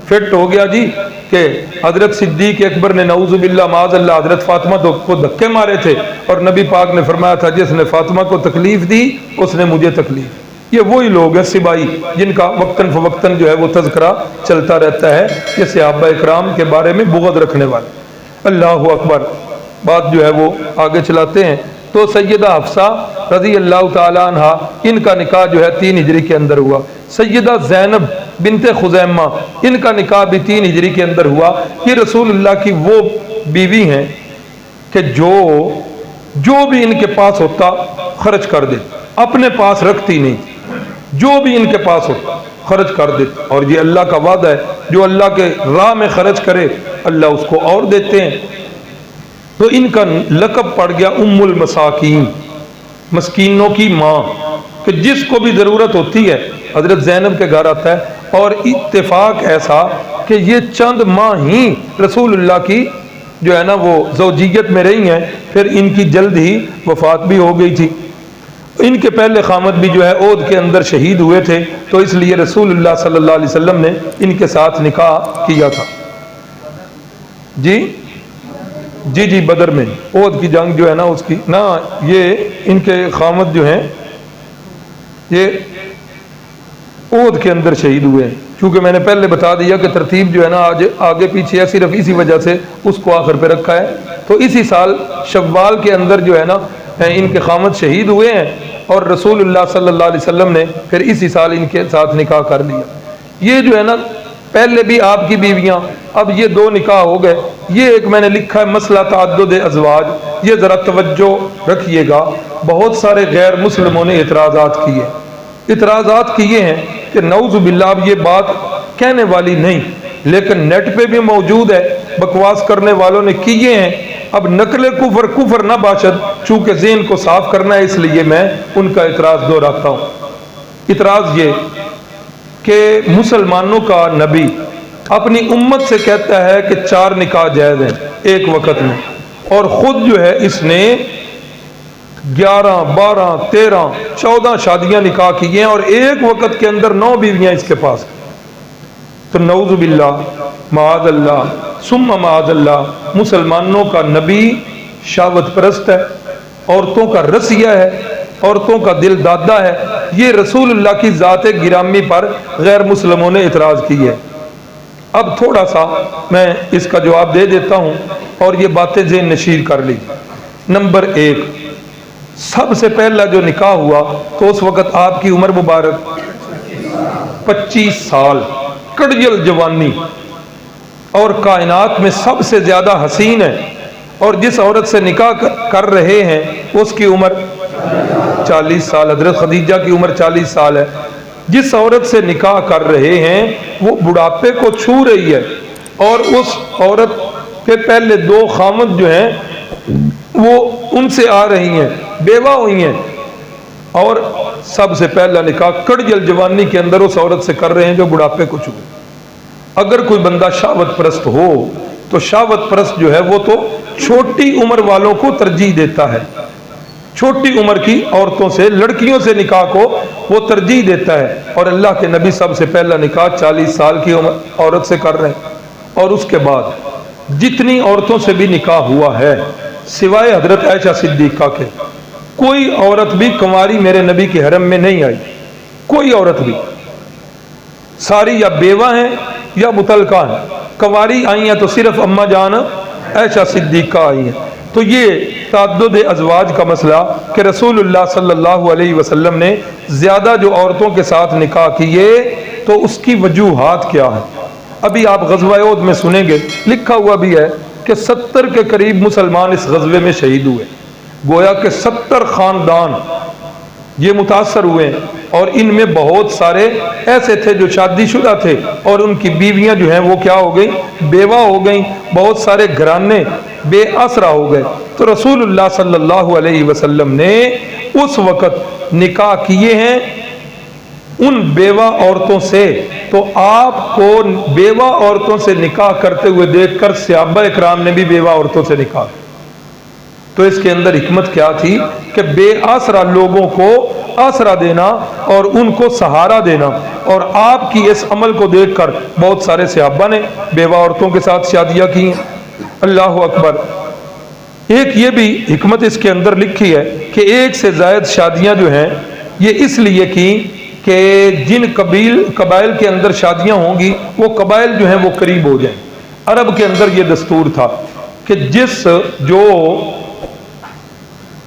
فٹ ہو گیا جی کہ حضرت صدیق اکبر نے نعوذ باللہ معاذ اللہ حضرت فاطمہ کو دھکے مارے تھے، اور نبی پاک نے فرمایا تھا جس نے فاطمہ کو تکلیف دی اس نے مجھے تکلیف۔ یہ وہی لوگ ہیں سپاہی جن کا وقتاً فوقتاً جو ہے وہ تذکرہ چلتا رہتا ہے، یہ صحابہ اکرام کے بارے میں بغض رکھنے والے۔ اللہ اکبر، بات جو ہے وہ آگے چلاتے ہیں۔ تو سیدہ حفصہ رضی اللہ تعالی عنہ، ان کا نکاح جو ہے 3 ہجری کے اندر ہوا۔ سیدہ زینب بنت خزیمہ، ان کا نکاح بھی 3 ہجری کے اندر ہوا۔ یہ رسول اللہ کی وہ بیوی ہیں کہ جو بھی ان کے پاس ہوتا خرچ کر دے، اپنے پاس رکھتی نہیں، جو بھی ان کے پاس ہوتا خرچ کر دے۔ اور یہ اللہ کا وعدہ ہے، جو اللہ کے راہ میں خرچ کرے اللہ اس کو اور دیتے ہیں۔ تو ان کا لقب پڑ گیا ام المساکین، مسکینوں کی ماں، کہ جس کو بھی ضرورت ہوتی ہے حضرت زینب کے گھر آتا ہے۔ اور اتفاق ایسا کہ یہ چند ماہ ہی رسول اللہ کی جو ہے نا وہ زوجیت میں رہی ہیں، پھر ان کی جلد ہی وفات بھی ہو گئی تھی۔ ان کے پہلے خامد بھی جو ہے عہد کے اندر شہید ہوئے تھے، تو اس لیے رسول اللہ صلی اللہ علیہ وسلم نے ان کے ساتھ نکاح کیا تھا۔ جی بدر میں عہد کی جنگ جو ہے نا اس کی نا، یہ ان کے خامد جو ہیں یہ عہد کے اندر شہید ہوئے ہیں۔ چونکہ میں نے پہلے بتا دیا کہ ترتیب جو ہے نا آج آگے پیچھے ہے، صرف اسی وجہ سے اس کو آخر پہ رکھا ہے۔ تو اسی سال شوال کے اندر جو ہے نا ان کے خامد شہید ہوئے ہیں، اور رسول اللہ صلی اللہ علیہ وسلم نے پھر اسی سال ان کے ساتھ نکاح کر لیا۔ یہ جو ہے نا پہلے بھی آپ کی بیویاں، اب یہ 2 نکاح ہو گئے۔ یہ ایک میں نے لکھا ہے مسئلہ تعدد ازواج، یہ ذرا توجہ رکھیے گا۔ بہت سارے غیر مسلموں نے اعتراضات کیے ہیں کہ نعوذ باللہ، اب یہ بات کہنے والی نہیں، لیکن نیٹ پہ بھی موجود ہے، بکواس کرنے والوں نے کیے ہیں۔ اب نقل کفر نہ باشد، چونکہ ذہن کو صاف کرنا ہے، اس لیے میں ان کا اعتراض دہراتا ہوں۔ اعتراض یہ کہ مسلمانوں کا نبی اپنی امت سے کہتا ہے کہ 4 نکاح جائز ہیں ایک وقت میں، اور خود جو ہے اس نے 11 12 13 14 شادیاں نکاح کی ہیں، اور ایک وقت کے اندر 9 بیویاں اس کے پاس۔ تو نعوذ باللہ، معاذ اللہ ثم معاذ اللہ، مسلمانوں کا نبی شہوت پرست ہے، عورتوں کا رسیہ ہے، عورتوں کا دل دادا ہے۔ یہ رسول اللہ کی ذات گرامی پر غیر مسلموں نے اعتراض کی ہے۔ اب تھوڑا سا میں اس کا جواب دے دیتا ہوں، اور یہ باتیں ذہن نشین کر لی۔ نمبر 1، سب سے پہلا جو نکاح ہوا تو اس وقت آپ کی عمر مبارک 25 سال، کڑجل جوانی، اور کائنات میں سب سے زیادہ حسین ہے، اور جس عورت سے نکاح کر رہے ہیں اس کی عمر 40 سال، حضرت خدیجہ کی عمر 40 سال ہے۔ جس عورت سے نکاح کر رہے ہیں وہ بڑھاپے کو چھو رہی ہے، اور اس عورت کے پہلے 2 خامد جو ہیں وہ ان سے آ رہی ہیں، بیوہ ہوئی ہیں، اور سب سے پہلا نکاح کڑجل جوانی کے اندر اس عورت سے کر رہے ہیں جو بڑھاپے کو چھو۔ اگر کوئی بندہ شہوت پرست ہو تو شہوت پرست جو ہے وہ تو چھوٹی عمر والوں کو ترجیح دیتا ہے، چھوٹی عمر کی عورتوں سے، لڑکیوں سے نکاح کو وہ ترجیح دیتا ہے، اور اللہ کے نبی سب سے پہلا نکاح 40 سال کی عورت سے کر رہے ہیں۔ اور اس کے بعد جتنی عورتوں سے بھی نکاح ہوا ہے سوائے حضرت عائشہ صدیقہ کے، کوئی عورت بھی کنواری میرے نبی کے حرم میں نہیں آئی، کوئی عورت بھی، ساری یا بیوہ ہیں یا مطلقہ ہیں۔ کنواری آئی ہیں تو صرف اماں جان عائشہ صدیقہ آئی ہیں۔ تو یہ تعدد ازواج کا مسئلہ کہ رسول اللہ صلی اللہ علیہ وسلم نے زیادہ جو عورتوں کے ساتھ نکاح کیے، تو اس کی وجوہات کیا ہے؟ ابھی آپ غزوہ احد میں سنیں گے، لکھا ہوا بھی ہے کہ 70 کے قریب مسلمان اس غزوے میں شہید ہوئے، گویا کہ 70 خاندان یہ متاثر ہوئے، اور ان میں بہت سارے ایسے تھے جو شادی شدہ تھے، اور ان کی بیویاں جو ہیں وہ کیا ہو گئیں؟ بیوہ ہو گئیں، بہت سارے گھرانے بے آسرا ہو گئے۔ تو رسول اللہ صلی اللہ علیہ وسلم نے اس وقت نکاح کیے ہیں ان بیوہ عورتوں سے۔ تو آپ کو بیوہ عورتوں سے نکاح کرتے ہوئے دیکھ کر صحابہ اکرام نے بھی بیوہ عورتوں سے نکاح کیا۔ تو اس کے اندر حکمت کیا تھی کہ بے آسرا لوگوں کو آسرا دینا اور ان کو سہارا دینا، اور آپ کی اس عمل کو دیکھ کر بہت سارے صحابہ نے بیوہ عورتوں کے ساتھ شادیاں کی ہیں۔ اللہ اکبر۔ ایک یہ بھی حکمت اس کے اندر لکھی ہے کہ ایک سے زائد شادیاں جو ہیں یہ اس لیے کی کہ جن قبائل کے اندر شادیاں ہوں گی وہ قبائل جو ہیں وہ قریب ہو جائیں۔ عرب کے اندر یہ دستور تھا کہ جو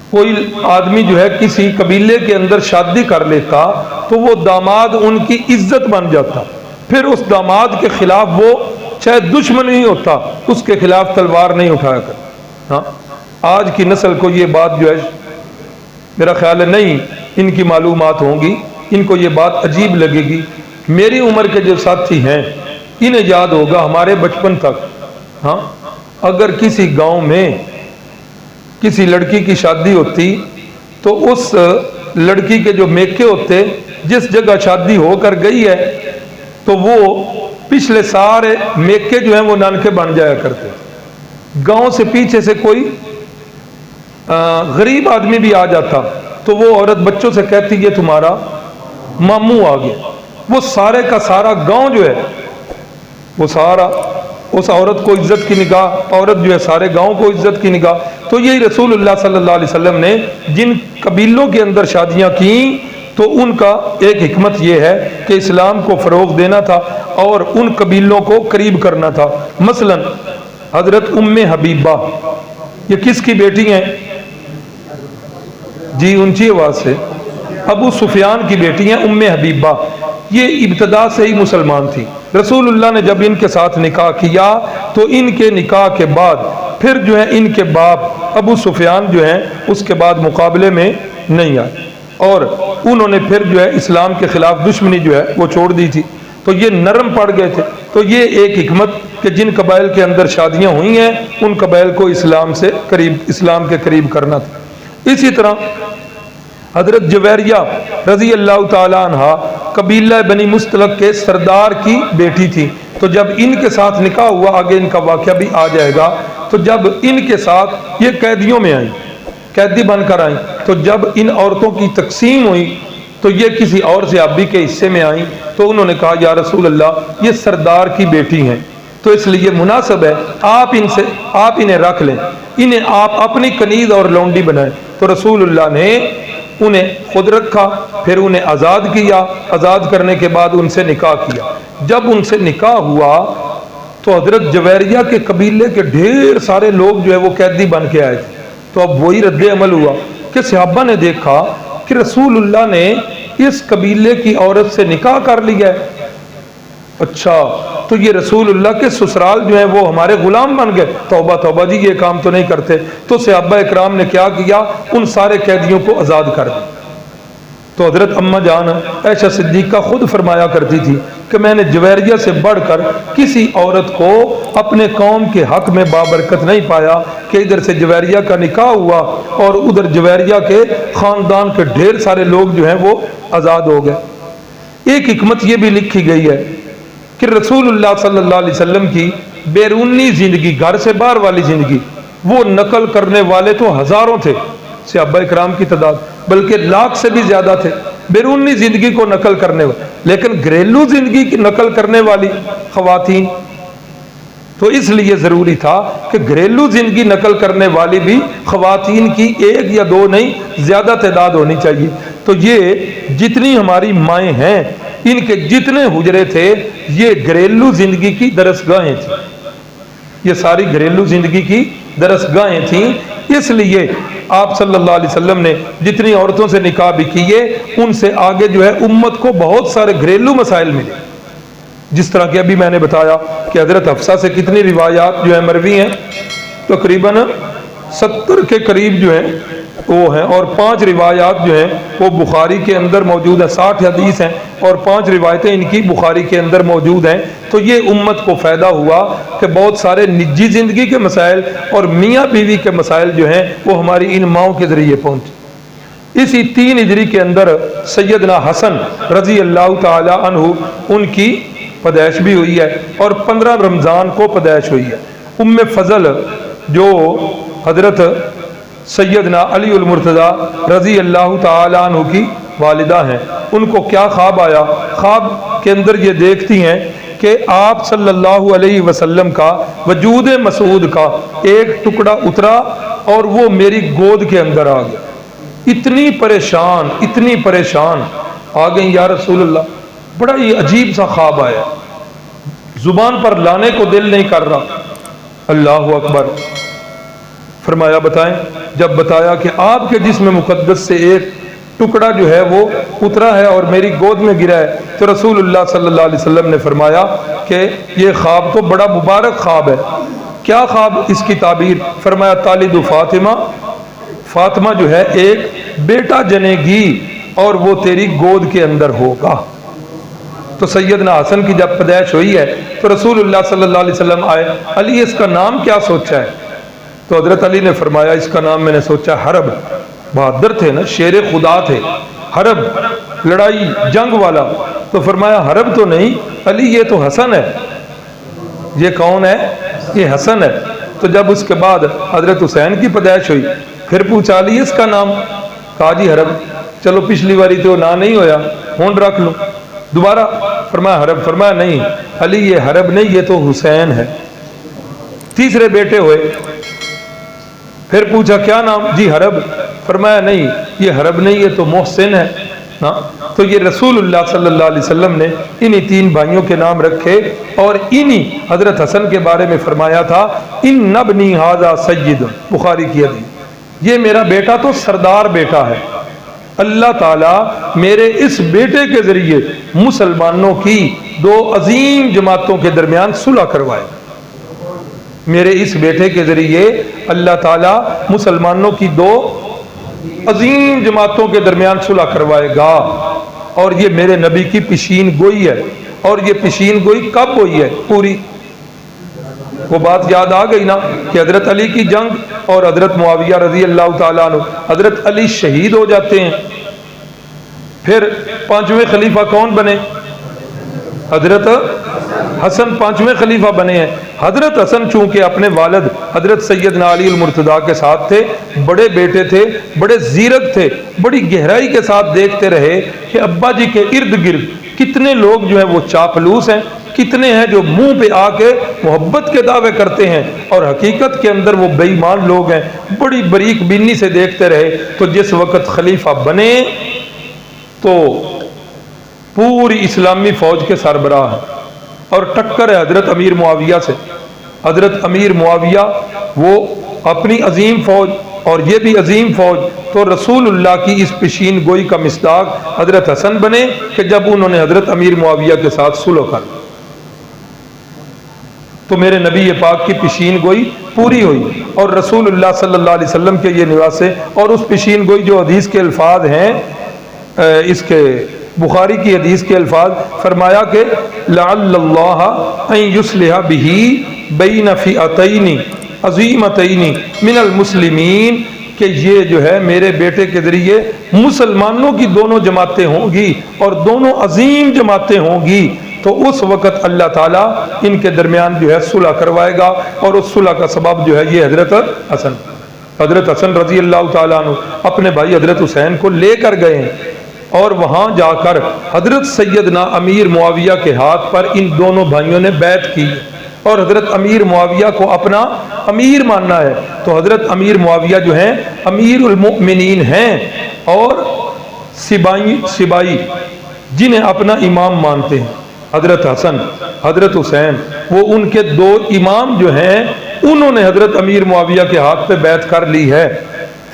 کوئی آدمی جو ہے کسی قبیلے کے اندر شادی کر لیتا تو وہ داماد ان کی عزت بن جاتا، پھر اس داماد کے خلاف وہ چاہے دشمن ہی ہوتا اس کے خلاف تلوار نہیں اٹھایا کرتا۔ ہاں آج کی نسل کو یہ بات جو ہے میرا خیال ہے نہیں ان کی معلومات ہوں گی، ان کو یہ بات عجیب لگے گی۔ میری عمر کے جو ساتھی ہیں انہیں یاد ہوگا ہمارے بچپن تک، ہاں اگر کسی گاؤں میں کسی لڑکی کی شادی ہوتی تو اس لڑکی کے جو میکے ہوتے جس جگہ شادی ہو کر گئی ہے تو وہ پچھلے سارے میکے جو ہیں وہ نانکے بن جایا کرتے۔ گاؤں سے پیچھے سے کوئی غریب آدمی بھی آ جاتا تو وہ عورت بچوں سے کہتی یہ تمہارا ماموں آ گیا، وہ سارے کا سارا گاؤں جو ہے وہ سارا اس عورت کو عزت کی نگاہ، عورت جو ہے سارے گاؤں کو عزت کی نگاہ۔ تو یہی رسول اللہ صلی اللہ علیہ وسلم نے جن قبیلوں کے اندر شادیاں کیں تو ان کا ایک حکمت یہ ہے کہ اسلام کو فروغ دینا تھا اور ان قبیلوں کو قریب کرنا تھا۔ مثلا حضرت ام حبیبہ یہ کس کی بیٹی ہیں؟ جی اونچی آواز سے، ابو سفیان کی بیٹی ہیں ام حبیبہ۔ یہ ابتدا سے ہی مسلمان تھی۔ رسول اللہ نے جب ان کے ساتھ نکاح کیا تو ان کے نکاح کے بعد پھر جو ہے ان کے باپ ابو سفیان جو ہیں اس کے بعد مقابلے میں نہیں آئے اور انہوں نے پھر جو ہے اسلام کے خلاف دشمنی جو ہے وہ چھوڑ دی تھی، تو یہ نرم پڑ گئے تھے۔ تو یہ ایک حکمت کہ جن قبائل کے اندر شادیاں ہوئی ہیں ان قبائل کو اسلام کے قریب کرنا تھا۔ اسی طرح حضرت جویریہ رضی اللہ تعالی عنہ قبیلہ بنی مستلق کے سردار کی بیٹی تھی، تو جب ان کے ساتھ نکاح ہوا، آگے ان کا واقعہ بھی آ جائے گا، تو جب ان کے ساتھ یہ قیدیوں میں آئیں، قیدی بن کر آئیں، تو جب ان عورتوں کی تقسیم ہوئی تو یہ کسی اور صحابی کے حصے میں آئیں تو انہوں نے کہا یا رسول اللہ یہ سردار کی بیٹی ہیں تو اس لیے مناسب ہے آپ انہیں رکھ لیں، انہیں آپ اپنی کنیز اور لونڈی بنائیں۔ تو رسول اللہ نے انہیں خود رکھا، پھر انہیں آزاد کیا، آزاد کرنے کے بعد ان سے نکاح کیا۔ جب ان سے نکاح ہوا تو حضرت جویریہ کے قبیلے کے ڈھیر سارے لوگ جو ہے وہ قیدی بن کے آئے تھے۔ تو اب وہی رد عمل ہوا کہ صحابہ نے دیکھا کہ رسول اللہ نے اس قبیلے کی عورت سے نکاح کر لیا ہے، اچھا تو یہ رسول اللہ کے سسرال جو ہیں وہ ہمارے غلام بن گئے، توبہ توبہ جی یہ کام تو نہیں کرتے۔ تو صحابہ اکرام نے کیا کیا، ان سارے قیدیوں کو آزاد کر دیا۔ تو حضرت اماں جان عائشہ صدیقہ خود فرمایا کرتی تھی کہ میں نے جویریہ سے بڑھ کر کسی عورت کو اپنے قوم کے حق میں بابرکت نہیں پایا کہ ادھر سے جویریہ کا نکاح ہوا اور ادھر جویریہ کے خاندان کے ڈھیر سارے لوگ جو ہیں وہ آزاد ہو گئے۔ ایک حکمت یہ بھی لکھی گئی ہے کہ رسول اللہ صلی اللہ علیہ وسلم کی بیرونی زندگی، گھر سے باہر والی زندگی، وہ نقل کرنے والے تو ہزاروں تھے، صحابہ اکرام کی تعداد بلکہ لاکھ سے بھی زیادہ تھے بیرونی زندگی کو نقل کرنے والے، لیکن گھریلو زندگی کی نقل کرنے والی خواتین، تو اس لیے ضروری تھا کہ گھریلو زندگی نقل کرنے والی بھی خواتین کی ایک یا دو نہیں زیادہ تعداد ہونی چاہیے۔ تو یہ جتنی ہماری مائیں ہیں ان کے جتنے حجرے تھے یہ گھریلو زندگی کی درسگاہیں تھیں، یہ ساری گھریلو زندگی کی درسگاہیں تھیں۔ اس لیے آپ صلی اللہ علیہ وسلم نے جتنی عورتوں سے نکاح بھی کیے ان سے آگے جو ہے امت کو بہت سارے گھریلو مسائل ملے، جس طرح کہ ابھی میں نے بتایا کہ حضرت حفصہ سے کتنی روایات جو ہیں مروی ہیں، تقریباً 70 کے قریب جو ہیں وہ ہیں، اور 5 روایات جو ہیں وہ بخاری کے اندر موجود ہیں، 60 حدیث ہیں اور 5 روایتیں ان کی بخاری کے اندر موجود ہیں۔ تو یہ امت کو فائدہ ہوا کہ بہت سارے نجی زندگی کے مسائل اور میاں بیوی کے مسائل جو ہیں وہ ہماری ان ماؤں کے ذریعے پہنچے۔ اسی 3 ہجری کے اندر سیدنا حسن رضی اللہ تعالی عنہ ان کی پیدائش بھی ہوئی ہے اور 15 رمضان کو پیدائش ہوئی ہے۔ ام فضل جو حضرت سیدنا علی المرتضی رضی اللہ تعالی عنہ کی والدہ ہیں، ان کو کیا خواب آیا؟ خواب کے اندر یہ دیکھتی ہیں کہ آپ صلی اللہ علیہ وسلم کا وجود مسعود کا ایک ٹکڑا اترا اور وہ میری گود کے اندر آ گیا۔ اتنی پریشان آ گئیں یا رسول اللہ، بڑا ہی عجیب سا خواب آیا، زبان پر لانے کو دل نہیں کر رہا۔ اللہ اکبر، فرمایا بتائیں؟ جب بتایا کہ آپ کے جسم مقدس سے ایک ٹکڑا جو ہے وہ اترا ہے اور میری گود میں گرا ہے، تو رسول اللہ صلی اللہ علیہ وسلم نے فرمایا کہ یہ خواب تو بڑا مبارک خواب ہے۔ کیا خواب؟ اس کی تعبیر فرمایا تالد فاطمہ، فاطمہ جو ہے ایک بیٹا جنے گی اور وہ تیری گود کے اندر ہوگا۔ تو سیدنا حسن کی جب پیدائش ہوئی ہے تو رسول اللہ صلی اللہ علیہ وسلم آئے، علی اس کا نام کیا سوچا ہے؟ تو حضرت علی نے فرمایا اس کا نام میں نے سوچا حرب، بہادر تھے نا، شیر خدا تھے، حرب لڑائی جنگ والا۔ تو فرمایا حرب تو نہیں علی، یہ تو حسن ہے۔ یہ کون ہے؟ یہ حسن ہے۔ تو جب اس کے بعد حضرت حسین کی پیدائش ہوئی پھر پوچھا علی اس کا نام، کہا جی حرب۔ چلو پچھلی باری تو نہ نہیں ہویا، ہون رکھ لوں۔ دوبارہ فرمایا حرب، فرمایا نہیں علی یہ حرب نہیں، یہ تو حسین ہے۔ تیسرے بیٹے ہوئے، پھر پوچھا کیا نام؟ جی حرب۔ فرمایا نہیں یہ حرب نہیں، یہ تو محسن ہے نا۔ تو یہ رسول اللہ صلی اللہ علیہ وسلم نے انہی تین بھائیوں کے نام رکھے، اور انہی حضرت حسن کے بارے میں فرمایا تھا ان ابنی ھذا سید، بخاری کی حدیث، یہ میرا بیٹا تو سردار بیٹا ہے، اللہ تعالیٰ میرے اس بیٹے کے ذریعے مسلمانوں کی دو عظیم جماعتوں کے درمیان صلح کروائے۔ میرے اس بیٹے کے ذریعے اللہ تعالیٰ مسلمانوں کی دو عظیم جماعتوں کے درمیان صلح کروائے گا، اور یہ میرے نبی کی پیشین گوئی ہے۔ اور یہ پیشین گوئی کب ہوئی ہے؟ پوری وہ بات یاد آ گئی نا کہ حضرت علی کی جنگ اور حضرت معاویہ رضی اللہ تعالیٰ عنہ، حضرت علی شہید ہو جاتے ہیں، پھر پانچویں خلیفہ کون بنے؟ حضرت حسن پانچویں خلیفہ بنے ہیں۔ حضرت حسن چونکہ اپنے والد حضرت سیدنا علی المرتضیٰ کے ساتھ تھے، بڑے بیٹے تھے، بڑے زیرک تھے، بڑی گہرائی کے ساتھ دیکھتے رہے کہ ابا جی کے ارد گرد کتنے لوگ جو ہیں وہ چاپلوس ہیں، کتنے ہیں جو منہ پہ آ کے محبت کے دعوے کرتے ہیں اور حقیقت کے اندر وہ بے ایمان لوگ ہیں۔ بڑی باریک بینی سے دیکھتے رہے، تو جس وقت خلیفہ بنے تو پوری اسلامی فوج کے سربراہ ہیں، اور ٹکر ہے حضرت امیر معاویہ سے۔ حضرت امیر معاویہ وہ اپنی عظیم فوج اور یہ بھی عظیم فوج، تو رسول اللہ کی اس پیشین گوئی کا مصداق حضرت حسن بنے کہ جب انہوں نے حضرت امیر معاویہ کے ساتھ صلح کر، تو میرے نبی پاک کی پیشین گوئی پوری ہوئی، اور رسول اللہ صلی اللہ علیہ وسلم کے یہ نواسے، اور اس پیشین گوئی جو حدیث کے الفاظ ہیں، اس کے بخاری کی حدیث کے الفاظ فرمایا کہ لعل اللہ ان یصلح بہ بین فئتین عظیمتین من المسلمین، کہ یہ جو ہے میرے بیٹے کے ذریعے مسلمانوں کی دونوں جماعتیں ہوں گی اور دونوں عظیم جماعتیں ہوں گی، تو اس وقت اللہ تعالیٰ ان کے درمیان جو ہے صلح کروائے گا، اور اس صلح کا سبب جو ہے یہ حضرت حسن رضی اللہ تعالیٰ عنہ اپنے بھائی حضرت حسین کو لے کر گئے ہیں، اور وہاں جا کر حضرت سیدنا امیر معاویہ کے ہاتھ پر ان دونوں بھائیوں نے بیعت کی، اور حضرت امیر معاویہ کو اپنا امیر ماننا ہے۔ تو حضرت امیر معاویہ جو ہیں امیر المؤمنین ہیں، اور سبائی جنہیں اپنا امام مانتے ہیں، حضرت حسن حضرت حسین، وہ ان کے دو امام جو ہیں انہوں نے حضرت امیر معاویہ کے ہاتھ پہ بیعت کر لی ہے۔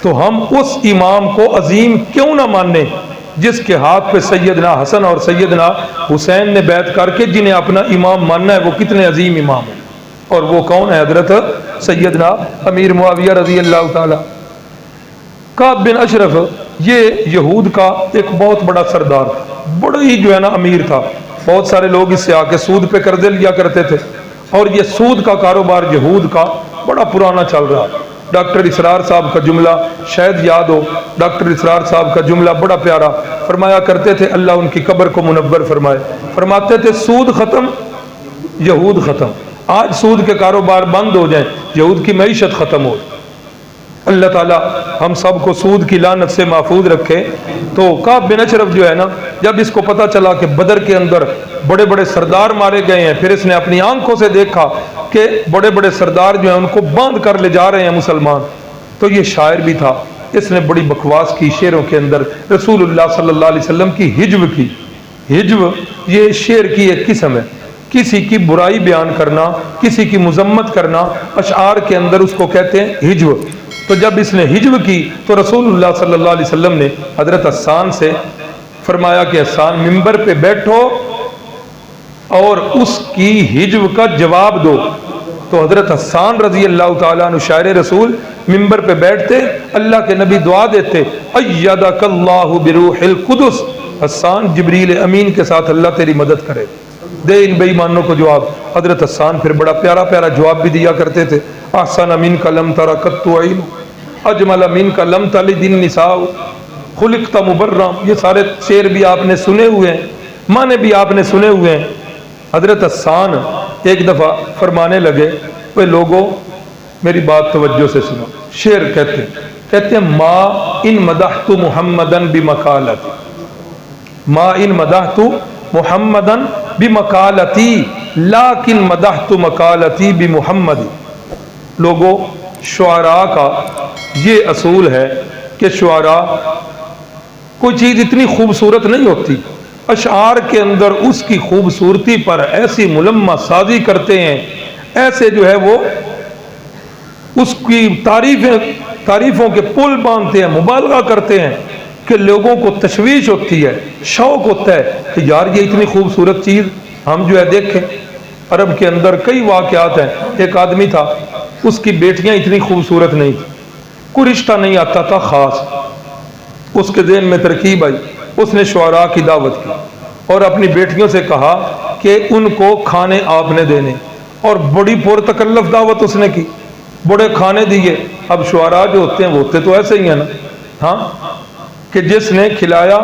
تو ہم اس امام کو عظیم کیوں نہ مانیں جس کے ہاتھ پہ سیدنا حسن اور سیدنا حسین نے بیعت کر کے جنہیں اپنا امام ماننا ہے وہ کتنے عظیم امام ہیں، اور وہ کون ہے؟ حضرت سیدنا امیر معاویہ رضی اللہ تعالی۔ کعب بن اشرف یہ یہود کا ایک بہت بڑا سردار تھا، بڑا ہی جو ہے نا امیر تھا، بہت سارے لوگ اس سے آ کے سود پہ قرضے لیا کرتے تھے، اور یہ سود کا کاروبار یہود کا بڑا پرانا چل رہا۔ ڈاکٹر اسرار صاحب کا جملہ شاید یاد ہو، ڈاکٹر اسرار صاحب کا جملہ بڑا پیارا، فرمایا کرتے تھے اللہ ان کی قبر کو منور فرمائے، فرماتے تھے سود ختم یہود ختم۔ آج سود کے کاروبار بند ہو جائیں، یہود کی معیشت ختم ہو۔ اللہ تعالیٰ ہم سب کو سود کی لعنت سے محفوظ رکھے۔ تو کعب بن اشرف جو ہے نا، جب اس کو پتا چلا کہ بدر کے اندر بڑے بڑے سردار مارے گئے ہیں، پھر اس نے اپنی آنکھوں سے دیکھا کہ بڑے بڑے سردار جو ہیں ان کو باندھ کر لے جا رہے ہیں مسلمان، تو یہ شاعر بھی تھا، اس نے بڑی بکواس کی شعروں کے اندر، رسول اللہ صلی اللہ علیہ وسلم کی ہجو کی۔ ہجو یہ شعر کی ایک قسم ہے، کسی کی برائی بیان کرنا، کسی کی مذمت کرنا، اشعار کے اندر اس کو کہتے ہیں ہجو۔ تو جب اس نے ہجو کی تو رسول اللہ صلی اللہ علیہ وسلم نے حضرت حسان سے فرمایا کہ حسان ممبر پہ بیٹھو اور اس کی ہجو کا جواب دو۔ تو حضرت حسان رضی اللہ تعالیٰ عنہ شاعر رسول ممبر پہ بیٹھتے، اللہ کے نبی دعا دیتے، ایدک اللہ بروح القدس، حسان جبریل امین کے ساتھ اللہ تیری مدد کرے، دے ان بے ایمانوں کو جواب۔ حضرت حسان پھر بڑا پیارا پیارا جواب بھی دیا کرتے تھے، احسن من کا لم تر قط عین، اجمل من کا لم تلد النساء، خلقت مبرم۔ یہ سارے شعر بھی آپ نے سنے ہوئے ہیں، معنی بھی آپ نے سنے ہوئے ہیں۔ حضرت حسان ایک دفعہ فرمانے لگے، وہ لوگوں میری بات توجہ سے سنو، شعر کہتے ہیں ما ان مدحت محمدن بمقالتی، ما ان مدحت محمدن بمقالتی لیکن مدحت مقالتی بمحمد۔ لوگوں شعراء کا یہ اصول ہے کہ شعراء کوئی چیز اتنی خوبصورت نہیں ہوتی، اشعار کے اندر اس کی خوبصورتی پر ایسی ملمہ سازی کرتے ہیں، ایسے جو ہے وہ اس کی تعریفوں کے پل باندھتے ہیں، مبالغہ کرتے ہیں کہ لوگوں کو تشویش ہوتی ہے، شوق ہوتا ہے کہ یار یہ اتنی خوبصورت چیز ہم جو ہے دیکھیں۔ عرب کے اندر کئی واقعات ہیں، ایک آدمی تھا، اس کی بیٹیاں اتنی خوبصورت نہیں تھی، کوئی رشتہ نہیں آتا تھا خاص، اس کے ذہن میں ترکیب آئی، اس نے شعراء کی دعوت کی اور اپنی بیٹیوں سے کہا کہ ان کو کھانے آپ نے دینے، اور بڑی پرتکلف دعوت اس نے کی، بڑے کھانے دیے۔ اب شعراء جو ہوتے ہیں وہ ہوتے تو ایسے ہی ہیں نا، ہاں، کہ جس نے کھلایا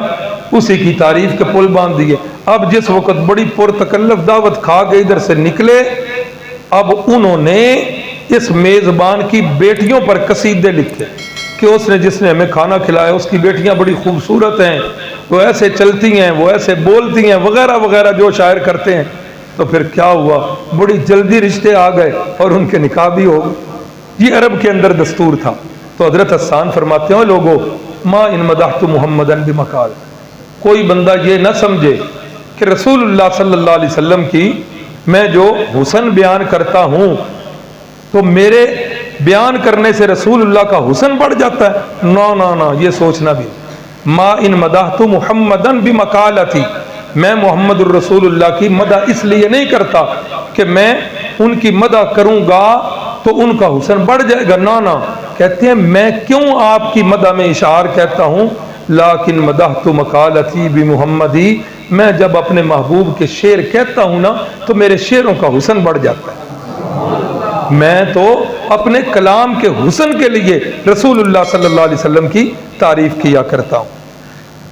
اسی کی تعریف کے پل باندھ دیے۔ اب جس وقت بڑی پرتکلف دعوت کھا کے ادھر سے نکلے، اب انہوں نے اس میزبان کی بیٹیوں پر قصیدے لکھے کہ اس نے جس نے ہمیں کھانا کھلایا اس کی بیٹیاں بڑی خوبصورت ہیں، وہ ایسے چلتی ہیں، وہ ایسے بولتی ہیں، وغیرہ وغیرہ جو شاعر کرتے ہیں۔ تو پھر کیا ہوا، بڑی جلدی رشتے آ گئے اور ان کے نکاح بھی ہو گئے۔ یہ عرب کے اندر دستور تھا۔ تو حضرت حسان فرماتے ہیں لوگوں ما ان مدحت محمدن بمقال، کوئی بندہ یہ نہ سمجھے کہ رسول اللہ صلی اللہ علیہ وسلم کی میں جو حسن بیان کرتا ہوں تو میرے بیان کرنے سے رسول اللہ کا حسن بڑھ جاتا ہے، نہ یہ سوچنا بھی۔ ما ان مدحت محمدن بمقالتی، میں محمد الرسول اللہ کی مدح اس لیے نہیں کرتا کہ میں ان کی مدح کروں گا تو ان کا حسن بڑھ جائے گا، نہ کہتے ہیں میں کیوں آپ کی مدح میں اشعار کہتا ہوں، لیکن مدحت مقالتی بمحمدی، میں جب اپنے محبوب کے شعر کہتا ہوں نا تو میرے شعروں کا حسن بڑھ جاتا ہے، میں تو اپنے کلام کے حسن کے لیے رسول اللہ صلی اللہ علیہ وسلم کی تعریف کیا کرتا ہوں۔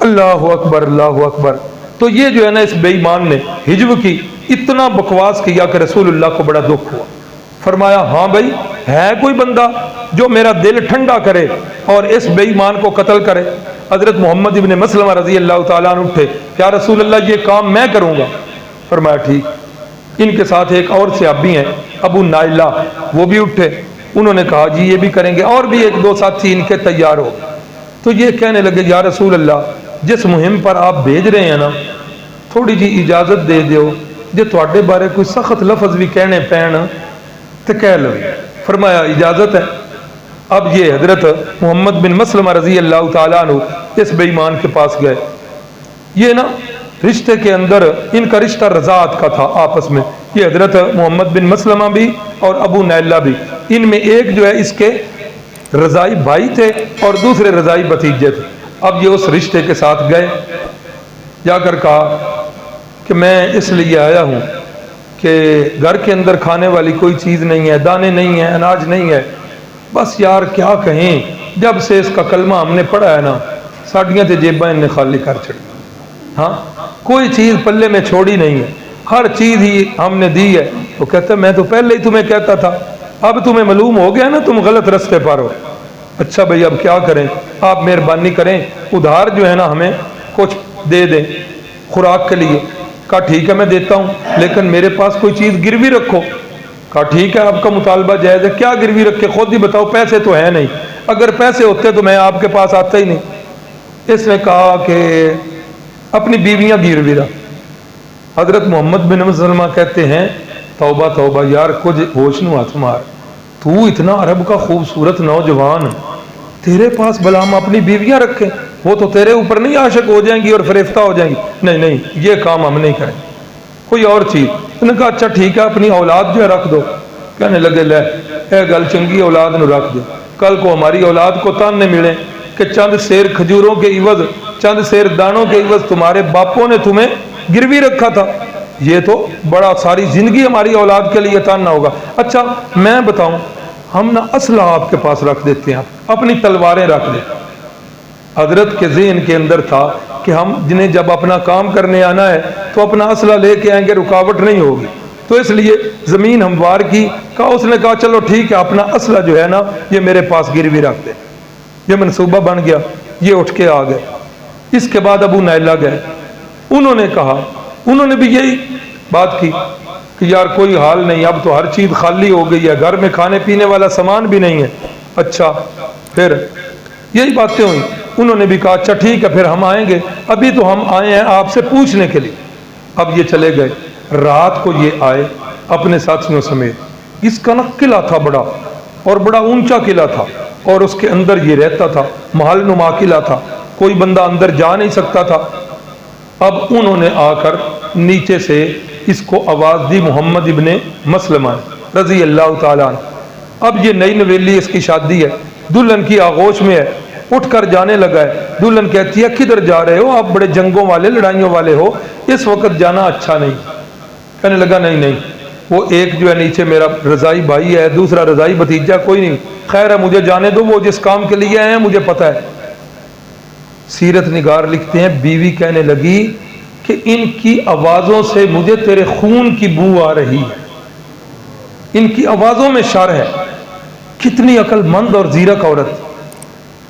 اللہ اکبر، اللہ اکبر۔ تو یہ جو ہے نا اس بے ایمان نے ہجو کی، اتنا بکواس کیا کہ رسول اللہ کو بڑا دکھ ہوا۔ فرمایا ہاں بھائی ہے کوئی بندہ جو میرا دل ٹھنڈا کرے اور اس بے ایمان کو قتل کرے؟ حضرت محمد ابن مسلمہ رضی اللہ تعالیٰ عنہ اٹھے، یا رسول اللہ یہ کام میں کروں گا۔ فرمایا ٹھیک۔ ان کے ساتھ ایک اور صحابی ہیں ابو نائلہ، وہ بھی اٹھے، انہوں نے کہا جی یہ بھی کریں گے، اور بھی ایک دو ساتھی ان کے تیار ہو۔ تو یہ کہنے لگے یا رسول اللہ جس مہم پر آپ بھیج رہے ہیں نا تھوڑی جی اجازت دے دیو جے تواڈے بارے کوئی سخت لفظ بھی کہنے پین تو کہہ لو۔ فرمایا اجازت ہے۔ اب یہ حضرت محمد بن مسلمہ رضی اللہ تعالیٰ عنہ اس بے ایمان کے پاس گئے۔ یہ نا رشتے کے اندر ان کا رشتہ رضاعت کا تھا آپس میں، یہ حضرت محمد بن مسلمہ بھی اور ابو نیلہ بھی، ان میں ایک جو ہے اس کے رضائی بھائی تھے اور دوسرے رضائی بھتیجے تھے۔ اب یہ اس رشتے کے ساتھ گئے، جا کر کہا کہ میں اس لیے آیا ہوں کہ گھر کے اندر کھانے والی کوئی چیز نہیں ہے، دانے نہیں ہیں، اناج نہیں ہے، بس یار کیا کہیں، جب سے اس کا کلمہ ہم نے پڑھا ہے نا ساڑیاں تے جیباں نے خالی کر چھڑی، ہاں کوئی چیز پلے میں چھوڑی نہیں ہے، ہر چیز ہی ہم نے دی ہے۔ وہ کہتا ہے میں تو پہلے ہی تمہیں کہتا تھا، اب تمہیں معلوم ہو گیا نا تم غلط رستے پر ہو۔ اچھا بھئی اب کیا کریں، آپ مہربانی کریں ادھار جو ہے نا ہمیں کچھ دے دیں خوراک کے لیے۔ کہا ٹھیک ہے میں دیتا ہوں، لیکن میرے پاس کوئی چیز گروی رکھو۔ کہا ٹھیک ہے آپ کا مطالبہ جائز ہے، کیا گروی رکھے خود ہی بتاؤ، پیسے تو ہے نہیں۔ اگر پیسے ہوتے تو میں آپ کے پاس آتا ہی نہیں۔ اس نے کہا کہ اپنی بیویاں گروی رکھ۔ حضرت محمد بن مسلمہ کہتے ہیں توبہ توبہ یار کچھ ہوش نو ہاتھ مار، تو اتنا عرب کا خوبصورت نوجوان، تیرے پاس بلا ہم اپنی بیویاں رکھیں، وہ تو تیرے اوپر نہیں عاشق ہو جائیں گی اور فریفتہ ہو جائیں گی؟ نہیں نہیں یہ کام ہم نہیں کریں، کوئی اور چیز۔ انہوں نے کہا اچھا ٹھیک ہے اپنی اولاد جو ہے رکھ دو۔ کہنے لگے لے اے گل چنگی، اولاد نو رکھ دو، کل کو ہماری اولاد کو تانے ملے کہ چند سیر کھجوروں کے عوض، چند سیر دانوں کے عوض تمہارے باپوں نے تمہیں گروی رکھا تھا، یہ تو بڑا ساری زندگی ہماری اولاد کے لیے تاننا ہوگا۔ اچھا میں بتاؤں، ہم نہ اسلحہ آپ کے پاس رکھ دیتے ہیں، اپنی تلواریں رکھ دیں۔ حضرت کے ذہن کے اندر تھا کہ ہم جنہیں جب اپنا کام کرنے آنا ہے تو اپنا اسلحہ لے کے آئیں گے، رکاوٹ نہیں ہوگی، تو اس لیے زمین ہموار کی۔ کہا اس نے کہا چلو ٹھیک ہے اپنا اسلحہ جو ہے نا یہ میرے پاس گروی رکھ دیں۔ یہ منصوبہ بن گیا، یہ اٹھ کے آ گئے۔ اس کے بعد ابو نائلہ گئے، انہوں نے کہا، انہوں نے بھی یہی بات کی کہ یار کوئی حال نہیں، اب تو ہر چیز خالی ہو گئی ہے، گھر میں کھانے پینے والا سامان بھی نہیں ہے۔ اچھا پھر یہی باتیں ہوئی، انہوں نے بھی کہا اچھا ٹھیک ہے پھر ہم آئیں گے، ابھی تو ہم آئے ہیں آپ سے پوچھنے کے لیے۔ اب یہ چلے گئے، رات کو یہ آئے اپنے ساتھیوں سمیت۔ اس کا نا قلعہ تھا بڑا، اور بڑا اونچا قلعہ تھا، اور اس کے اندر یہ رہتا تھا، محل نما قلعہ تھا، کوئی بندہ اندر جا نہیں سکتا تھا۔ اب انہوں نے آ کر نیچے سے اس کو آواز دی، محمد ابن مسلمہ رضی اللہ تعالیٰ عنہ۔ اب یہ نئی نویلی اس کی شادی ہے، دلہن کی آغوش میں ہے، اٹھ کر جانے لگا ہے۔ دلہن کہتی ہے کدھر جا رہے ہو آپ، بڑے جنگوں والے لڑائیوں والے ہو، اس وقت جانا اچھا نہیں۔ کہنے لگا نہیں نہیں، وہ ایک جو ہے نیچے میرا رضائی بھائی ہے، دوسرا رضائی بھتیجا، کوئی نہیں، خیر ہے مجھے جانے دو، وہ جس کام کے لیے آئے ہیں مجھے پتہ ہے۔ سیرت نگار لکھتے ہیں بیوی کہنے لگی کہ ان کی آوازوں سے مجھے تیرے خون کی بو آ رہی ہے، ان کی آوازوں میں شر ہے۔ کتنی عقل مند اور زیرک عورت،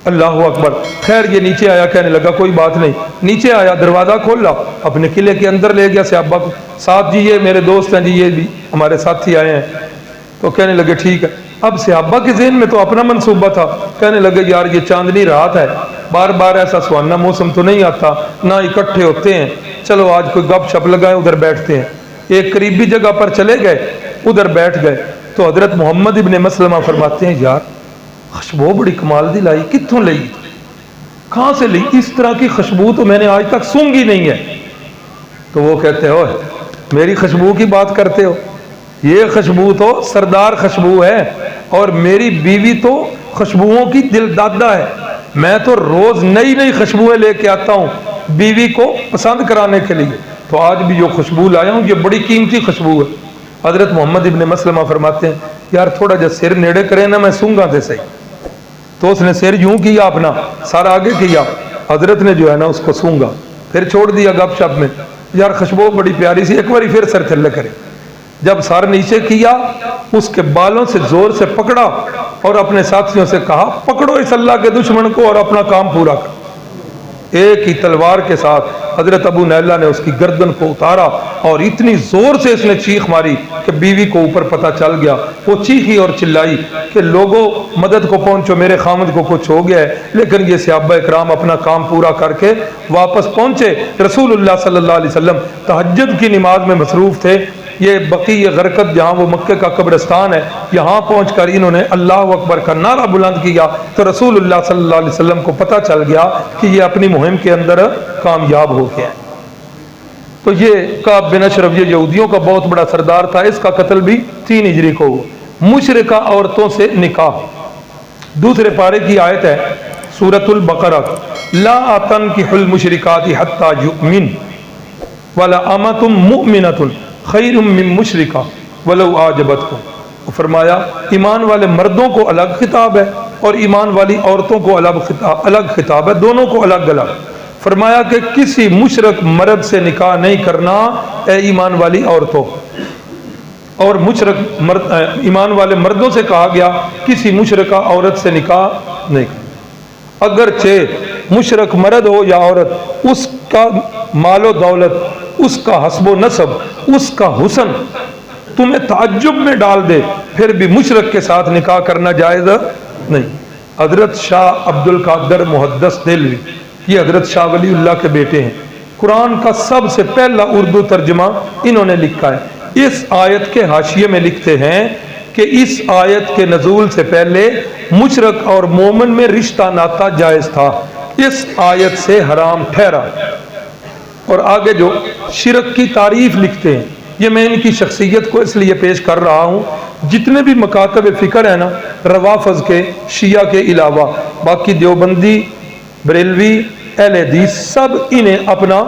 اللہ اکبر۔ خیر یہ نیچے آیا، کہنے لگا کوئی بات نہیں، نیچے آیا، دروازہ کھولا، اپنے قلعے کے اندر لے گیا صحابہ کو ساتھ، جی یہ میرے دوست ہیں، جی یہ بھی ہمارے ساتھی آئے ہیں۔ تو کہنے لگے ٹھیک ہے۔ اب صحابہ کے ذہن میں تو اپنا منصوبہ تھا، کہنے لگے یار یہ چاندنی رات ہے، بار بار ایسا سہانا موسم تو نہیں آتا، نہ اکٹھے ہوتے ہیں، چلو آج کوئی گپ شپ لگائیں، ادھر بیٹھتے ہیں۔ ایک قریبی جگہ پر چلے گئے، ادھر بیٹھ گئے۔ تو حضرت محمد ابن مسلمہ فرماتے ہیں یار خوشبو بڑی کمال دی لائی، کتوں لئی، کہاں سے لی؟ اس طرح کی خوشبو تو میں نے آج تک سونگھی نہیں ہے۔ تو وہ کہتے ہو میری خوشبو کی بات کرتے ہو، یہ خوشبو تو سردار خوشبو ہے، اور میری بیوی تو خوشبوؤں کی دل دادہ ہے، میں تو روز نئی نئی خوشبوئیں لے کے آتا ہوں بیوی کو پسند کرانے کے لیے، تو آج بھی جو خوشبو لایا ہوں یہ بڑی قیمتی خوشبو ہے۔ حضرت محمد ابن مسلمہ فرماتے ہیں یار تھوڑا جا سر نیڑے کرے نا میں سونگا دے صحیح۔ تو اس نے سر یوں کیا، اپنا سر آگے کیا، حضرت نے جو ہے نا اس کو سونگا، پھر چھوڑ دیا گپ شپ میں، یار خوشبو بڑی پیاری سی، ایک باری پھر سر تھلے کرے۔ جب سر نیچے کیا، اس کے بالوں سے زور سے پکڑا اور اپنے ساتھیوں سے کہا پکڑو اس اللہ کے دشمن کو اور اپنا کام پورا کر۔ ایک ہی تلوار کے ساتھ حضرت ابو نیلہ نے اس کی گردن کو اتارا، اور اتنی زور سے اس نے چیخ ماری کہ بیوی کو اوپر پتہ چل گیا۔ وہ چیخی اور چلائی کہ لوگوں مدد کو پہنچو، میرے خامد کو کچھ ہو گیا ہے۔ لیکن یہ صحابہ اکرام اپنا کام پورا کر کے واپس پہنچے۔ رسول اللہ صلی اللہ علیہ وسلم تہجد کی نماز میں مصروف تھے۔ یہ بقیع غرقد جہاں وہ مکے کا قبرستان ہے، یہاں پہنچ کر انہوں نے اللہ اکبر کا نعرہ بلند کیا، تو رسول اللہ صلی اللہ علیہ وسلم کو پتہ چل گیا کہ یہ اپنی مہم کے اندر کامیاب ہو گیا ہے۔ تو یہ کعب بن اشرف یہ یہودیوں کا بہت بڑا سردار تھا، اس کا قتل بھی 3 ہجری کو ہوا۔ مشرکہ عورتوں سے نکاح، دوسرے پارے کی آیت ہے سورۃ البقرہ، لا تنکحوا المشرکات حتی یؤمن ولا امۃ مؤمنۃ خیر من مشرکہ ولو اعجبتکم۔ فرمایا ایمان والے مردوں کو الگ خطاب ہے اور ایمان والی عورتوں کو الگ خطاب ہے، دونوں کو الگ الگ۔ فرمایا کہ کسی مشرک مرد سے نکاح نہیں کرنا اے ایمان والی عورتوں، اور ایمان والے مردوں سے کہا گیا کسی مشرکہ عورت سے نکاح نہیں کرنا۔ اگرچہ مشرک مرد ہو یا عورت، اس کا مال و دولت، اس کا حسب و نسب، اس کا حسن تمہیں تعجب میں ڈال دے، پھر بھی مشرک کے ساتھ نکاح کرنا جائز نہیں۔ حضرت شاہ عبد القادر محدث دہلوی، یہ حضرت شاہ ولی اللہ کے بیٹے ہیں، قرآن کا سب سے پہلا اردو ترجمہ انہوں نے لکھا ہے۔ اس آیت کے حاشیے میں لکھتے ہیں کہ اس آیت کے نزول سے پہلے مشرک اور مومن میں رشتہ ناتا جائز تھا، اس آیت سے حرام ٹھہرا۔ اور آگے جو شرک کی تعریف لکھتے ہیں، یہ میں ان کی شخصیت کو اس لیے پیش کر رہا ہوں، جتنے بھی مکاتب فکر ہیں نا روافض کے، شیعہ کے علاوہ، باقی دیوبندی، بریلوی، اہل حدیث، سب انہیں اپنا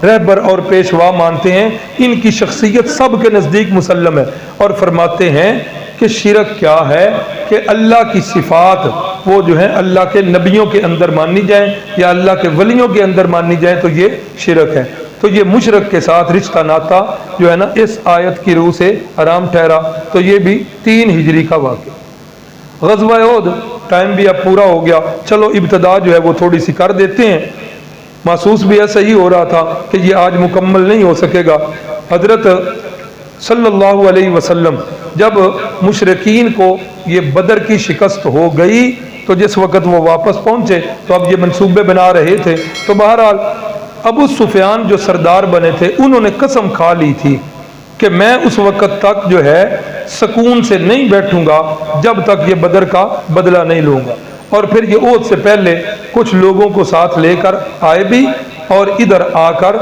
رہبر اور پیشوا مانتے ہیں۔ ان کی شخصیت سب کے نزدیک مسلم ہے، اور فرماتے ہیں کہ شرک کیا ہے کہ اللہ کی صفات وہ جو ہیں اللہ کے نبیوں کے اندر مانی جائیں یا اللہ کے ولیوں کے اندر مانی جائیں تو یہ شرک ہے۔ تو یہ مشرک کے ساتھ رشتہ ناتا جو ہے نا اس آیت کی روح سے حرام ٹھہرا۔ تو یہ بھی 3 ہجری کا واقعہ۔ غزوہ احد، ٹائم بھی اب پورا ہو گیا، چلو ابتدا جو ہے وہ تھوڑی سی کر دیتے ہیں، محسوس بھی ایسا ہی ہو رہا تھا کہ یہ آج مکمل نہیں ہو سکے گا۔ حضرت صلی اللہ علیہ وسلم جب مشرکین کو یہ بدر کی شکست ہو گئی تو جس وقت وہ واپس پہنچے تو اب یہ منصوبے بنا رہے تھے، تو بہرحال ابو سفیان جو سردار بنے تھے انہوں نے قسم کھا لی تھی کہ میں اس وقت تک جو ہے سکون سے نہیں بیٹھوں گا جب تک یہ بدر کا بدلہ نہیں لوں گا۔ اور پھر یہ احد سے پہلے کچھ لوگوں کو ساتھ لے کر آئے بھی، اور ادھر آ کر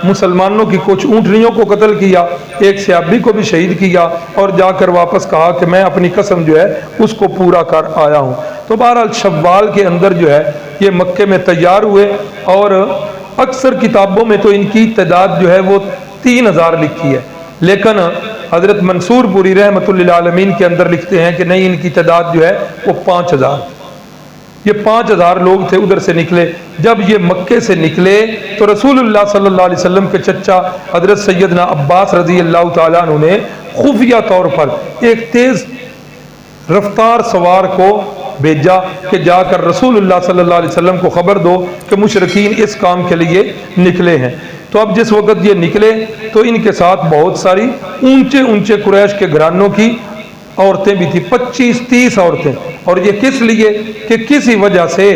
مسلمانوں کی کچھ اونٹنیوں کو قتل کیا، ایک صحابی کو بھی شہید کیا، اور جا کر واپس کہا کہ میں اپنی قسم جو ہے اس کو پورا کر آیا ہوں۔ تو بہرحال شوال کے اندر جو ہے یہ مکے میں تیار ہوئے، اور اکثر کتابوں میں تو ان کی تعداد جو ہے وہ 3000 لکھی ہے، لیکن حضرت منصور پوری رحمۃ اللہ عالمین کے اندر لکھتے ہیں کہ نہیں، ان کی تعداد جو ہے وہ 5000۔ یہ 5000 لوگ تھے ادھر سے نکلے۔ جب یہ مکے سے نکلے تو رسول اللہ صلی اللہ علیہ وسلم کے چچا حضرت سیدنا عباس رضی اللہ تعالیٰ عنہ نے خفیہ طور پر ایک تیز رفتار سوار کو بھیجا کہ جا کر رسول اللہ صلی اللہ علیہ وسلم کو خبر دو کہ مشرکین اس کام کے لیے نکلے ہیں۔ تو اب جس وقت یہ نکلے تو ان کے ساتھ بہت ساری اونچے اونچے قریش کے گھرانوں کی عورتیں بھی تھیں، 25-30 عورتیں۔ اور یہ کس لیے کہ کسی وجہ سے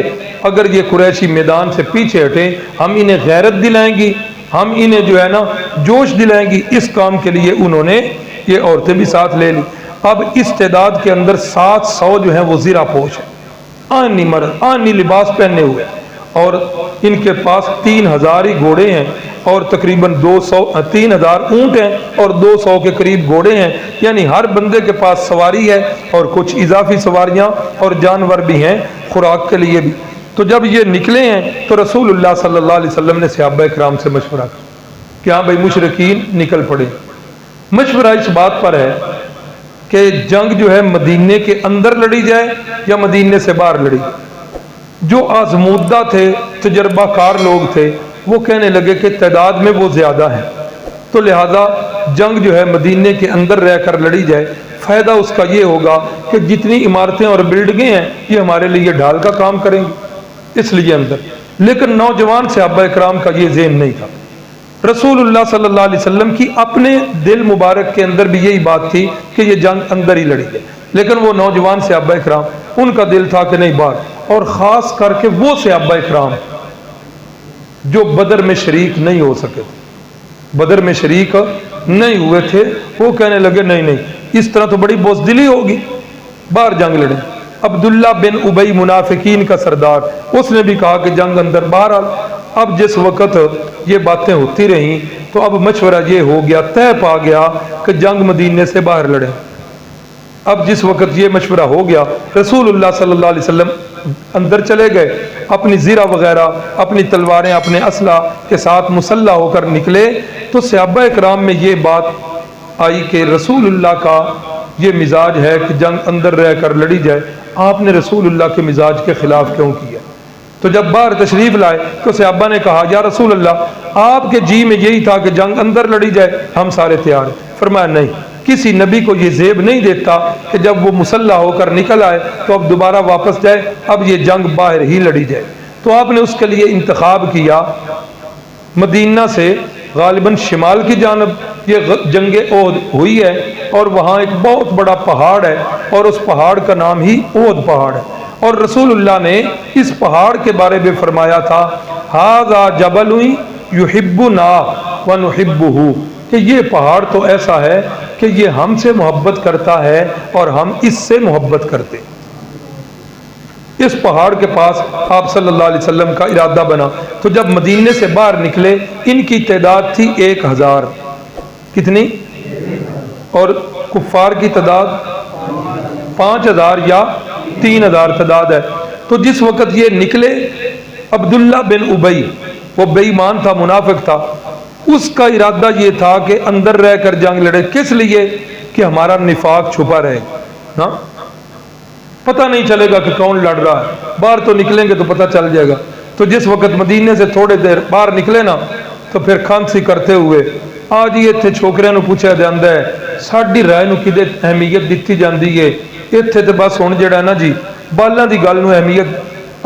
اگر یہ قریشی میدان سے پیچھے ہٹیں، ہم انہیں غیرت دلائیں گی، ہم انہیں جو ہے نا جوش دلائیں گی، اس کام کے لیے انہوں نے یہ عورتیں بھی ساتھ لے لی۔ اب اس تعداد کے اندر 700 جو ہیں وہ زیرہ پوش ہیں، آنی مرد، آنی لباس پہنے ہوئے، اور ان کے پاس 3000 ہی گھوڑے ہیں، اور تقریباً 3000 اونٹ ہیں، اور 200 کے قریب گھوڑے ہیں، یعنی ہر بندے کے پاس سواری ہے، اور کچھ اضافی سواریاں اور جانور بھی ہیں خوراک کے لیے بھی۔ تو جب یہ نکلے ہیں تو رسول اللہ صلی اللہ علیہ وسلم نے صحابہ کرام سے مشورہ کیا کہ ہاں بھائی مشرکین نکل پڑے۔ مشورہ اس بات پر ہے کہ جنگ جو ہے مدینے کے اندر لڑی جائے یا مدینے سے باہر لڑی۔ جو آزمودہ تھے، تجربہ کار لوگ تھے، وہ کہنے لگے کہ تعداد میں وہ زیادہ ہیں، تو لہذا جنگ جو ہے مدینے کے اندر رہ کر لڑی جائے۔ فائدہ اس کا یہ ہوگا کہ جتنی عمارتیں اور بلڈنگیں ہیں یہ ہمارے لیے ڈھال کا کام کریں گی، اس لیے اندر۔ لیکن نوجوان صحابہ کرام کا یہ ذہن نہیں تھا۔ رسول اللہ صلی اللہ علیہ وسلم کی اپنے دل مبارک کے اندر بھی یہی بات تھی کہ یہ جنگ اندر ہی لڑی جائے، لیکن وہ نوجوان صحابہ کرام ان کا دل تھا کہ نہیں باہر، اور خاص کر کے وہ صحابہ کرام جو بدر میں شریک نہیں ہو سکے، بدر میں شریک نہیں ہوئے تھے، وہ کہنے لگے نہیں نہیں، اس طرح تو بڑی بزدلی ہوگی، باہر جنگ لڑیں۔ عبداللہ بن ابی منافقین کا سردار، اس نے بھی کہا کہ جنگ اندر۔ بہرحال اب جس وقت یہ باتیں ہوتی رہیں تو اب مشورہ یہ ہو گیا، طے پا گیا کہ جنگ مدینے سے باہر لڑیں۔ اب جس وقت یہ مشورہ ہو گیا، رسول اللہ صلی اللہ علیہ وسلم اندر چلے گئے، اپنی زیرہ وغیرہ، اپنی تلواریں، اپنے اسلحہ کے ساتھ مسلح ہو کر نکلے۔ تو صحابہ کرام میں یہ بات آئی کہ رسول اللہ کا یہ مزاج ہے کہ جنگ اندر رہ کر لڑی جائے، آپ نے رسول اللہ کے مزاج کے خلاف کیوں کیا؟ تو جب باہر تشریف لائے تو صحابہ نے کہا یا رسول اللہ، آپ کے جی میں یہی تھا کہ جنگ اندر لڑی جائے، ہم سارے تیار ہیں۔ فرمایا نہیں، کسی نبی کو یہ زیب نہیں دیتا کہ جب وہ مسلح ہو کر نکل آئے تو اب دوبارہ واپس جائے، اب یہ جنگ باہر ہی لڑی جائے۔ تو آپ نے اس کے لیے انتخاب کیا مدینہ سے غالباً شمال کی جانب یہ جنگ احد ہوئی ہے، اور وہاں ایک بہت بڑا پہاڑ ہے، اور اس پہاڑ کا نام ہی احد پہاڑ ہے، اور رسول اللہ نے اس پہاڑ کے بارے میں فرمایا تھا ھذا جبل یحبنا ونحبہ، کہ یہ پہاڑ تو ایسا ہے کہ یہ ہم سے محبت کرتا ہے اور ہم اس سے محبت کرتے۔ اس پہاڑ کے پاس آپ صلی اللہ علیہ وسلم کا ارادہ بنا، تو جب مدینے سے باہر نکلے ان کی تعداد تھی 1000، کتنی؟ اور کفار کی تعداد 5000 یا 3000 تعداد ہے۔ تو جس وقت یہ نکلے، عبداللہ بن ابی، وہ بے ایمان تھا، منافق تھا، اس کا ارادہ یہ تھا کہ اندر رہ کر جنگ لڑے۔ کس لیے؟ کہ ہمارا نفاق چھپا رہے، ہاں پتہ نہیں چلے گا کہ کون لڑ رہا ہے، باہر تو نکلیں گے تو پتہ چل جائے گا۔ تو جس وقت مدینے سے تھوڑے دیر باہر نکلے نا، تو پھر کھانسی کرتے ہوئے آج ہی اتنے چھوکریاں نو پوچھا جاتا ہے ساڈی رائے نو کدے اہمیت دیتی جاندی ہے؟ اتنے تو بس ہن جڑا ہے نا جی بالاں دی گل نو اہمیت،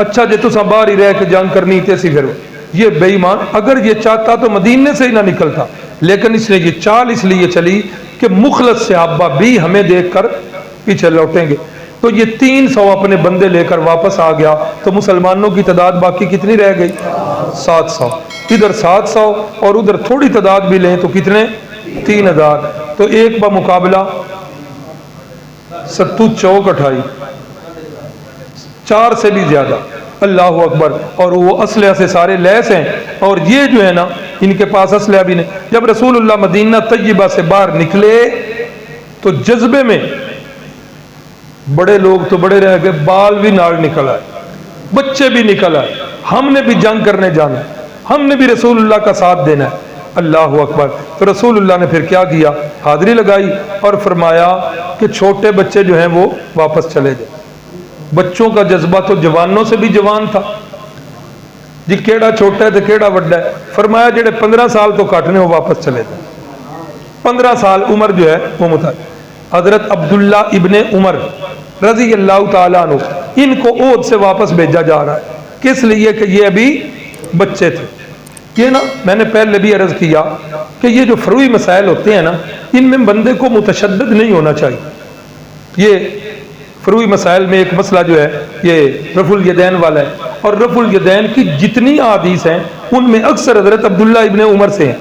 اچھا جے تساں باہر ہی رہ کے جنگ کرنی تے سی پھر یہ بے ایمان اگر یہ چاہتا تو مدینے سے ہی نہ نکلتا، لیکن اس نے یہ چال اس لیے چلی کہ مخلص صحابہ بھی ہمیں دیکھ کر پیچھے لوٹیں گے۔ تو یہ 300 اپنے بندے لے کر واپس آ گیا، تو مسلمانوں کی تعداد باقی کتنی رہ گئی؟ 700۔ ادھر 700 اور ادھر تھوڑی تعداد بھی لیں تو کتنے؟ 3000۔ تو ایک با مقابلہ 7 چوک 28، 4 سے بھی زیادہ، اللہ اکبر۔ اور وہ اسلحہ سے سارے لیس ہیں، اور یہ جو ہے نا ان کے پاس اسلحہ بھی نہیں۔ جب رسول اللہ مدینہ طیبہ سے باہر نکلے تو جذبے میں بڑے لوگ تو بڑے رہ گئے، بال بھی نال نکل آئے، بچے بھی نکل آئے، ہم نے بھی جنگ کرنے جانا ہے، ہم نے بھی رسول اللہ کا ساتھ دینا ہے، اللہ اکبر۔ تو رسول اللہ نے پھر کیا کیا؟ حاضری لگائی اور فرمایا کہ چھوٹے بچے جو ہیں وہ واپس چلے جائیں۔ بچوں کا جذبہ تو جوانوں سے بھی جوان تھا جی، کیڑا چھوٹا ہے تو کیڑا وڈا ہے، فرمایا جڑے 15 سال تو کاٹنے وہ واپس چلے جائیں۔ 15 سال عمر جو ہے وہ مطابق حضرت عبداللہ ابن عمر رضی اللہ تعالیٰ عنہ ان کو عہد سے واپس بھیجا جا رہا ہے، کس لیے؟ کہ یہ ابھی بچے تھے۔ یہ نا میں نے پہلے بھی عرض کیا کہ یہ جو فروعی مسائل ہوتے ہیں نا، ان میں بندے کو متشدد نہیں ہونا چاہیے۔ یہ فروعی مسائل میں ایک مسئلہ جو ہے یہ رفع الیدین والا ہے، اور رفع الیدین کی جتنی احادیث ہیں ان میں اکثر حضرت عبداللہ ابن عمر سے ہیں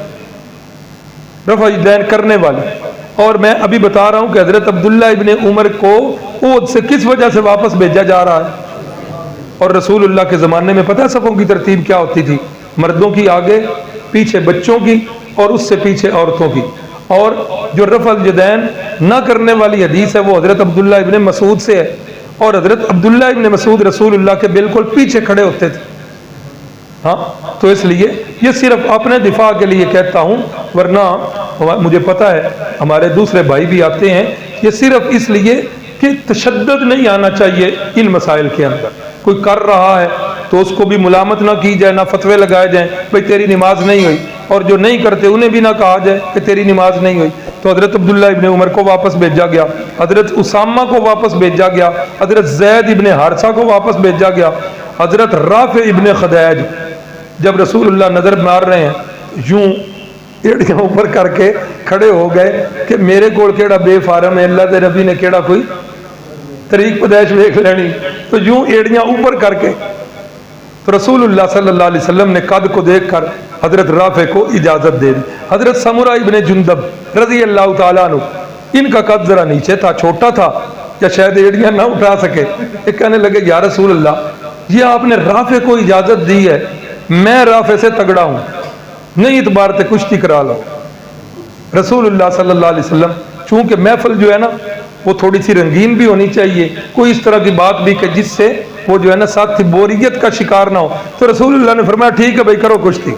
رفع الیدین کرنے والے۔ اور میں ابھی بتا رہا ہوں کہ حضرت عبداللہ ابن عمر کو عہد سے کس وجہ سے واپس بھیجا جا رہا ہے؟ اور رسول اللہ کے زمانے میں پتہ ہے صفوں کی ترتیب کیا ہوتی تھی؟ مردوں کی آگے، پیچھے بچوں کی، اور اس سے پیچھے عورتوں کی۔ اور جو رفع الیدین نہ کرنے والی حدیث ہے وہ حضرت عبداللہ ابن مسعود سے ہے، اور حضرت عبداللہ ابن مسعود رسول اللہ کے بالکل پیچھے کھڑے ہوتے تھے۔ ہاں تو اس لیے یہ صرف اپنے دفاع کے لیے کہتا ہوں، ورنہ مجھے پتہ ہے ہمارے دوسرے بھائی بھی آتے ہیں، یہ صرف اس لیے کہ تشدد نہیں آنا چاہیے ان مسائل کے اندر۔ کوئی کر رہا ہے تو اس کو بھی ملامت نہ کی جائے، نہ فتوے لگائے جائیں بھئی تیری نماز نہیں ہوئی، اور جو نہیں کرتے انہیں بھی نہ کہا جائے کہ تیری نماز نہیں ہوئی۔ تو حضرت عبداللہ ابن عمر کو واپس بھیجا گیا، حضرت اسامہ کو واپس بھیجا گیا، حضرت زید ابن حارثہ کو واپس بھیجا گیا، حضرت رافع ابن خدیج جب رسول اللہ نظر مار رہے ہیں یوں ایڑیاں اوپر کر کے کھڑے ہو گئے کہ میرے کول کیڑا بے فارم ہے، اللہ دے نبی نے کیڑا کوئی طریق پیدائش ویکھ لینی، تو یوں ایڑیاں اوپر کر کے۔ تو رسول اللہ صلی اللہ علیہ وسلم نے قد کو دیکھ کر حضرت رافع کو اجازت دے دی۔ حضرت سمرہ ابن جندب رضی اللہ تعالیٰ عنہ، ان کا قد ذرا نیچے تھا، چھوٹا تھا، یا شاید ایڑیاں نہ اٹھا سکے، ایک کہنے لگے یا رسول اللہ یہ آپ نے رافع کو اجازت دی ہے، میں رافع سے تگڑا ہوں، نہیں اعتبار تے کشتی کرا لو۔ رسول اللہ صلی اللہ علیہ وسلم چونکہ محفل جو ہے نا وہ تھوڑی سی رنگین بھی ہونی چاہیے، کوئی اس طرح کی بات بھی کہ جس سے وہ جو ہے نا ساتھ بوریت کا شکار نہ ہو، تو رسول اللہ نے فرمایا ٹھیک ہے بھائی کرو کشتی۔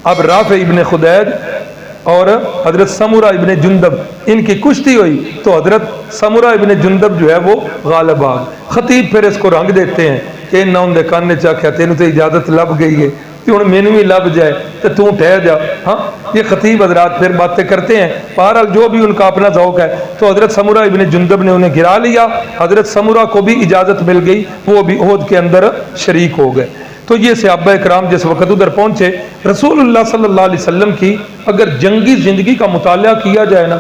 اب رافع ابن خدیج اور حضرت سمرہ ابن جندب ان کی کشتی ہوئی، تو حضرت سمرہ ابن جندب جو ہے وہ غالب آ گئے۔ خطیب پھر اس کو رنگ دیتے ہیں کہ نہ ان دے کان نے چاکھیا تینوں تے اجازت لب گئی ہے کہ ہن مینوں بھی لب جائے تو تو ٹھہر جا۔ ہاں یہ خطیب حضرات پھر باتیں کرتے ہیں، بہرحال جو بھی ان کا اپنا ذوق ہے۔ تو حضرت سمرہ ابن جندب نے انہیں گرا لیا، حضرت سمرہ کو بھی اجازت مل گئی، وہ بھی عہد کے اندر شریک ہو گئے۔ تو یہ صحابہ کرام جس وقت ادھر پہنچے، رسول اللہ صلی اللہ علیہ وسلم کی اگر جنگی زندگی کا مطالعہ کیا جائے نا،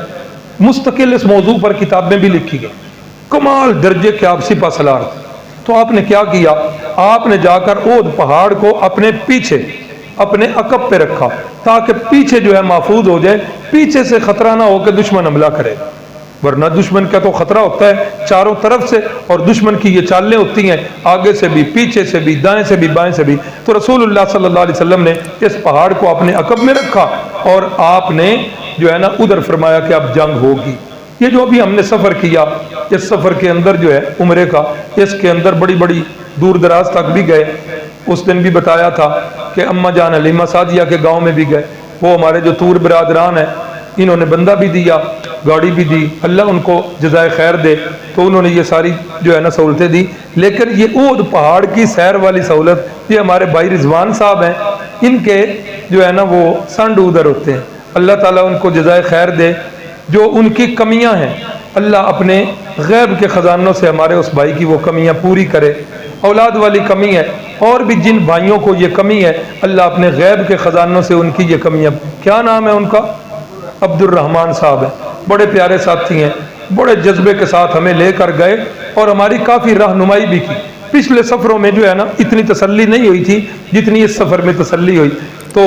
مستقل اس موضوع پر کتابیں بھی لکھی گئی، کمال درجے کے آپ سپہ سالار تھے، تو آپ نے کیا کیا؟ آپ نے جا کر اود پہاڑ کو اپنے پیچھے اپنے عقب پہ رکھا تاکہ پیچھے جو ہے محفوظ ہو جائے، پیچھے سے خطرہ نہ ہو کہ دشمن حملہ کرے، ورنہ دشمن کا تو خطرہ ہوتا ہے چاروں طرف سے، اور دشمن کی یہ چالیں ہوتی ہیں آگے سے بھی، پیچھے سے بھی، دائیں سے بھی، بائیں سے بھی۔ تو رسول اللہ صلی اللہ علیہ وسلم نے اس پہاڑ کو اپنے عقب میں رکھا اور آپ نے جو ہے نا ادھر فرمایا کہ اب جنگ ہوگی۔ یہ جو ابھی ہم نے سفر کیا، اس سفر کے اندر جو ہے عمرے کا، اس کے اندر بڑی بڑی دور دراز تک بھی گئے۔ اس دن بھی بتایا تھا کہ اماں جان حلیمہ سعدیہ کے گاؤں میں بھی گئے، وہ ہمارے جو تور برادران ہیں انہوں نے بندہ بھی دیا، گاڑی بھی دی، اللہ ان کو جزائے خیر دے، تو انہوں نے یہ ساری جو ہے نا سہولتیں دی۔ لیکن یہ اود پہاڑ کی سیر والی سہولت یہ ہمارے بھائی رضوان صاحب ہیں، ان کے جو ہے نا وہ سنڈ ادھر ہوتے ہیں، اللہ تعالیٰ ان کو جزائے خیر دے۔ جو ان کی کمیاں ہیں اللہ اپنے غیب کے خزانوں سے ہمارے اس بھائی کی وہ کمیاں پوری کرے۔ اولاد والی کمی ہے، اور بھی جن بھائیوں کو یہ کمی ہے اللہ اپنے غیب کے خزانوں سے ان کی یہ کمیاں، کیا نام ہے ان کا؟ عبد الرحمن صاحب ہے، بڑے پیارے ساتھی ہیں، بڑے جذبے کے ساتھ ہمیں لے کر گئے اور ہماری کافی رہنمائی بھی کی۔ پچھلے سفروں میں جو ہے نا اتنی تسلی نہیں ہوئی تھی جتنی اس سفر میں تسلی ہوئی۔ تو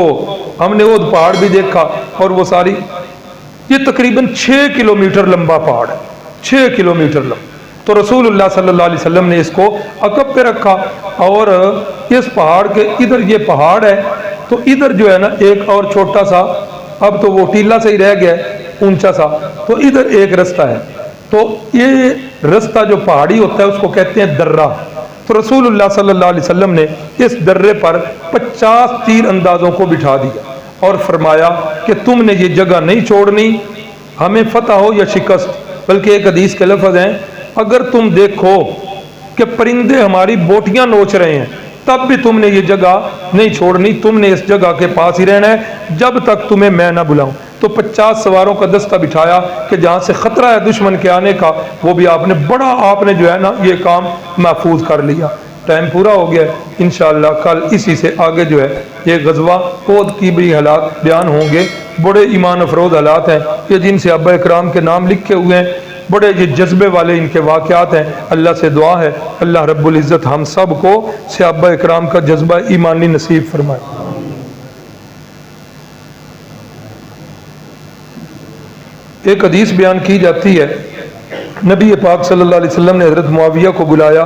ہم نے وہ پہاڑ بھی دیکھا، اور وہ ساری، یہ تقریباً 6 کلومیٹر لمبا پہاڑ ہے، 6 کلومیٹر لمبا۔ تو رسول اللہ صلی اللہ علیہ وسلم نے اس کو عقب پہ رکھا، اور اس پہاڑ کے ادھر یہ پہاڑ ہے، تو ادھر جو ہے نا ایک اور چھوٹا سا، اب تو وہ ٹیلا سے ہی رہ گیا ہے اونچا سا، تو ادھر ایک رستہ ہے، تو یہ رستہ جو پہاڑی ہوتا ہے اس کو کہتے ہیں درہ۔ تو رسول اللہ صلی اللہ علیہ وسلم نے اس درے پر 50 تیر اندازوں کو بٹھا دیا اور فرمایا کہ تم نے یہ جگہ نہیں چھوڑنی، ہمیں فتح ہو یا شکست۔ بلکہ ایک حدیث کے لفظ ہیں، اگر تم دیکھو کہ پرندے ہماری بوٹیاں نوچ رہے ہیں تب بھی تم نے یہ جگہ نہیں چھوڑنی، تم نے اس جگہ کے پاس ہی رہنا ہے جب تک تمہیں میں نہ بلاؤں۔ تو 50 سواروں کا دستہ بٹھایا کہ جہاں سے خطرہ ہے دشمن کے آنے کا، وہ بھی آپ نے جو ہے نا یہ کام محفوظ کر لیا۔ ٹائم پورا ہو گیا ہے، انشاءاللہ کل اسی سے آگے جو ہے یہ غزوہ احد کی بھی حالات بیان ہوں گے۔ بڑے ایمان افروز حالات ہیں یہ، جن سے صحابہ اکرام کے نام لکھے ہوئے ہیں، بڑے یہ جذبے والے ان کے واقعات ہیں۔ اللہ سے دعا ہے اللہ رب العزت ہم سب کو صحابہ اکرام کا جذبہ ایمانی نصیب فرمائے۔ ایک حدیث بیان کی جاتی ہے، نبی پاک صلی اللہ علیہ وسلم نے حضرت معاویہ کو بلایا،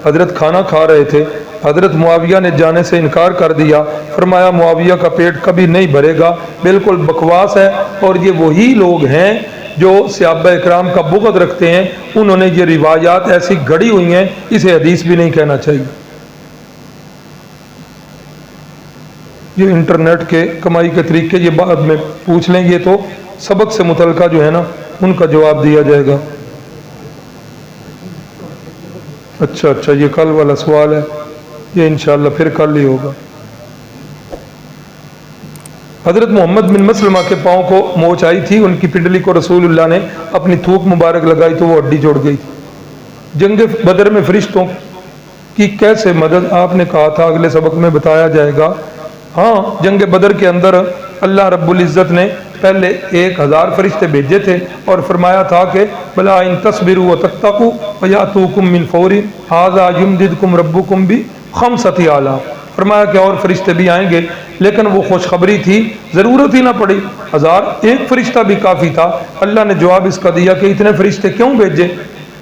حضرت کھانا کھا رہے تھے، حضرت معاویہ نے جانے سے انکار کر دیا، فرمایا معاویہ کا پیٹ کبھی نہیں بھرے گا، بالکل بکواس ہے، اور یہ وہی لوگ ہیں جو صحابہ اکرام کا بغض رکھتے ہیں، انہوں نے یہ روایات ایسی گھڑی ہوئی ہیں، اسے حدیث بھی نہیں کہنا چاہیے۔ یہ انٹرنیٹ کے کمائی کے طریقے یہ بعد میں پوچھ لیں، یہ تو سبق سے متعلقہ جو ہے نا ان کا جواب دیا جائے گا۔ اچھا یہ کل والا سوال ہے، یہ انشاءاللہ پھر کل ہی ہوگا۔ حضرت محمد بن مسلمہ کے پاؤں کو موچ آئی تھی، ان کی پنڈلی کو رسول اللہ نے اپنی تھوک مبارک لگائی تو وہ ہڈی جوڑ گئی تھی۔ جنگ بدر میں فرشتوں کی کیسے مدد آپ نے کہا تھا، اگلے سبق میں بتایا جائے گا۔ ہاں، جنگ بدر کے اندر اللہ رب العزت نے پہلے 1000 فرشتے بھیجے تھے اور فرمایا تھا کہ بلا ان تصبروا وتتقوا ویاتوکم من فورہم ھذا یمددکم ربکم بخمسۃ آلاف، فرمایا کہ اور فرشتے بھی آئیں گے، لیکن وہ خوشخبری تھی، ضرورت ہی نہ پڑی، 1001 فرشتہ بھی کافی تھا۔ اللہ نے جواب اس کا دیا کہ اتنے فرشتے کیوں بھیجے؟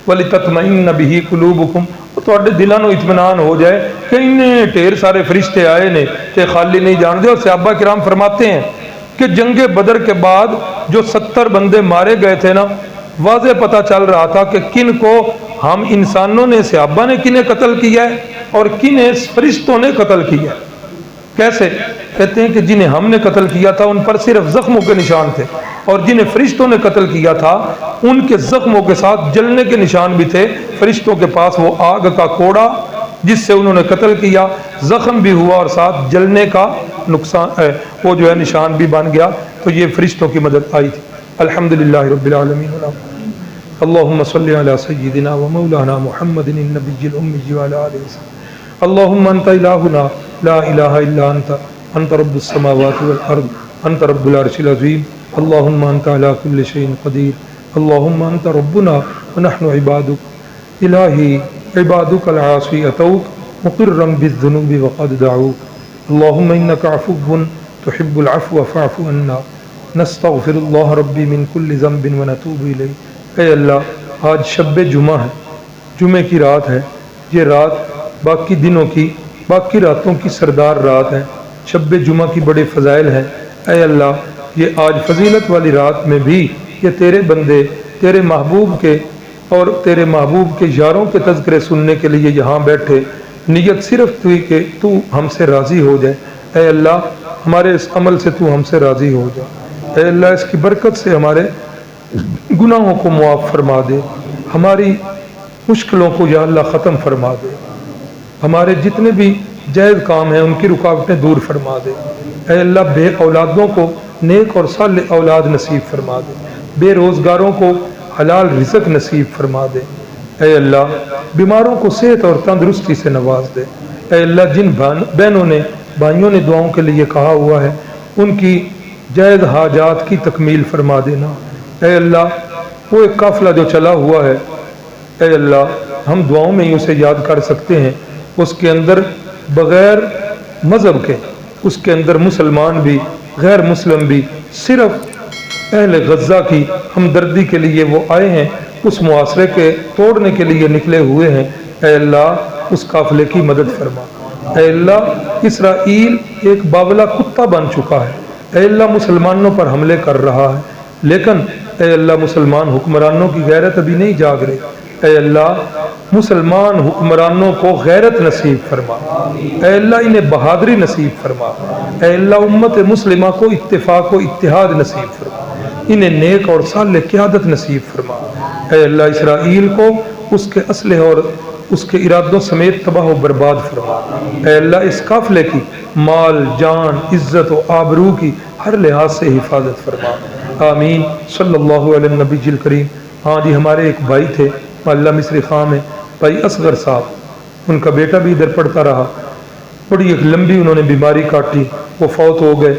وَلِتَطْمَئِنَّ بِهِ قُلُوبُكُمْ، تواڈے دلاں نوں اطمینان ہو جائے کہ انہیں ڈھیر سارے فرشتے آئے نے تے خالی نہیں جان دے۔ اور صحابہ کرام فرماتے ہیں کہ جنگ بدر کے بعد جو 70 بندے مارے گئے تھے نا، واضح پتہ چل رہا تھا کہ کن کو ہم انسانوں نے، صحابہ نے کنہیں قتل کیا ہے اور کنہیں فرشتوں نے قتل کیا ہے۔ کیسے؟ کہتے ہیں کہ جنہیں ہم نے قتل کیا تھا ان پر صرف زخموں کے نشان تھے، اور جنہیں فرشتوں نے قتل کیا تھا ان کے زخموں کے ساتھ جلنے کے نشان بھی تھے۔ فرشتوں کے پاس وہ آگ کا کوڑا جس سے انہوں نے قتل کیا، زخم بھی ہوا اور ساتھ جلنے کا نقصان وہ جو ہے نشان بھی بن گیا۔ تو یہ فرشتوں کی مدد آئی تھی۔ الحمدللہ رب العالمین، اللہم صلی علی سیدنا و مولانا محمد النبی الامی وعلی آلہ وسلم۔ اللہم انت الہنا لا الہ الا انت، انت رب السماوات والارض، انت رب العرش العظیم، اللہم انت علی کل شیء قدیر، اللہم انت ربنا ونحن عبادک۔ الہی عبادك العاصي أتوك مقرا بالذنوب وقد دعوك اللهم إنك عفو تحب العفو فاعف عنا نستغفر اللہ ربی من کل ذنب ونتوب الیہ۔ اے اللہ آج شب جمعہ ہے، جمعے کی رات ہے، یہ رات باقی دنوں کی، باقی راتوں کی سردار رات ہے، شب جمعہ کی بڑے فضائل ہیں۔ اے اللہ یہ آج فضیلت والی رات میں بھی یہ تیرے بندے تیرے محبوب کے اور تیرے محبوب کے یاروں کے تذکرے سننے کے لیے یہاں بیٹھے، نیت صرف تو ہی کہ تو ہم سے راضی ہو جائے۔ اے اللہ ہمارے اس عمل سے تو ہم سے راضی ہو جائے۔ اے اللہ اس کی برکت سے ہمارے گناہوں کو معاف فرما دے، ہماری مشکلوں کو یا اللہ ختم فرما دے، ہمارے جتنے بھی جائز کام ہیں ان کی رکاوٹیں دور فرما دے۔ اے اللہ بے اولادوں کو نیک اور صالح اولاد نصیب فرما دے، بے روزگاروں کو حلال رزق نصیب فرما دے۔ اے اللہ بیماروں کو صحت اور تندرستی سے نواز دے۔ اے اللہ جن بہنوں نے بھائیوں نے دعاؤں کے لیے کہا ہوا ہے ان کی جائز حاجات کی تکمیل فرما دینا۔ اے اللہ وہ ایک قافلہ جو چلا ہوا ہے، اے اللہ ہم دعاؤں میں ہی اسے یاد کر سکتے ہیں، اس کے اندر بغیر مذہب کے، اس کے اندر مسلمان بھی غیر مسلم بھی، صرف اہل غزہ کی ہمدردی کے لیے وہ آئے ہیں، اس معاشرے کے توڑنے کے لیے نکلے ہوئے ہیں۔ اے اللہ اس قافلے کی مدد فرما۔ اے اللہ اسرائیل ایک باولا کتا بن چکا ہے، اے اللہ مسلمانوں پر حملے کر رہا ہے، لیکن اے اللہ مسلمان حکمرانوں کی غیرت ابھی نہیں جاگ رہی۔ اے اللہ مسلمان حکمرانوں کو غیرت نصیب فرما، اے اللہ انہیں بہادری نصیب فرما، اے اللہ امت مسلمہ کو اتفاق و اتحاد نصیب فرما، انہیں نیک اور صالح قیادت نصیب فرما۔ اے اللہ اسرائیل کو اس کے اسلحے اور اس کے ارادوں سمیت تباہ و برباد فرما۔ اے اللہ اس قافلے کی مال جان عزت و آبرو کی ہر لحاظ سے حفاظت فرما۔ آمین صلی اللہ علیہ النبی الکریم۔ ہاں جی ہمارے ایک بھائی تھے محلہ مصری خان میں، بھائی اصغر صاحب، ان کا بیٹا بھی ادھر پڑھتا رہا، بڑی ایک لمبی انہوں نے بیماری کاٹی، وہ فوت ہو گئے۔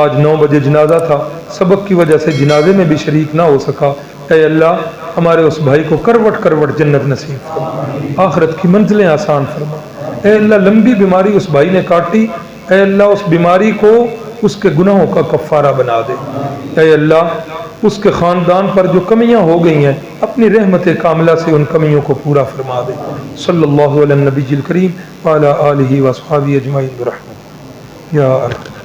آج 9 بجے جنازہ تھا، سبق کی وجہ سے جنازے میں بھی شریک نہ ہو سکا۔ اے اللہ ہمارے اس بھائی کو کروٹ کروٹ جنت نصیب فرما، آخرت کی منزلیں آسان فرما۔ اے اللہ لمبی بیماری اس بھائی نے کاٹی، اے اللہ اس بیماری کو اس کے گناہوں کا کفارہ بنا دے۔ اے اللہ اس کے خاندان پر جو کمیاں ہو گئی ہیں اپنی رحمت کاملہ سے ان کمیوں کو پورا فرما دے۔ صلی اللہ علیہ النبی الکریم وعلی آلہ وصحبہ اجمعین برحمتہ یا ارحم۔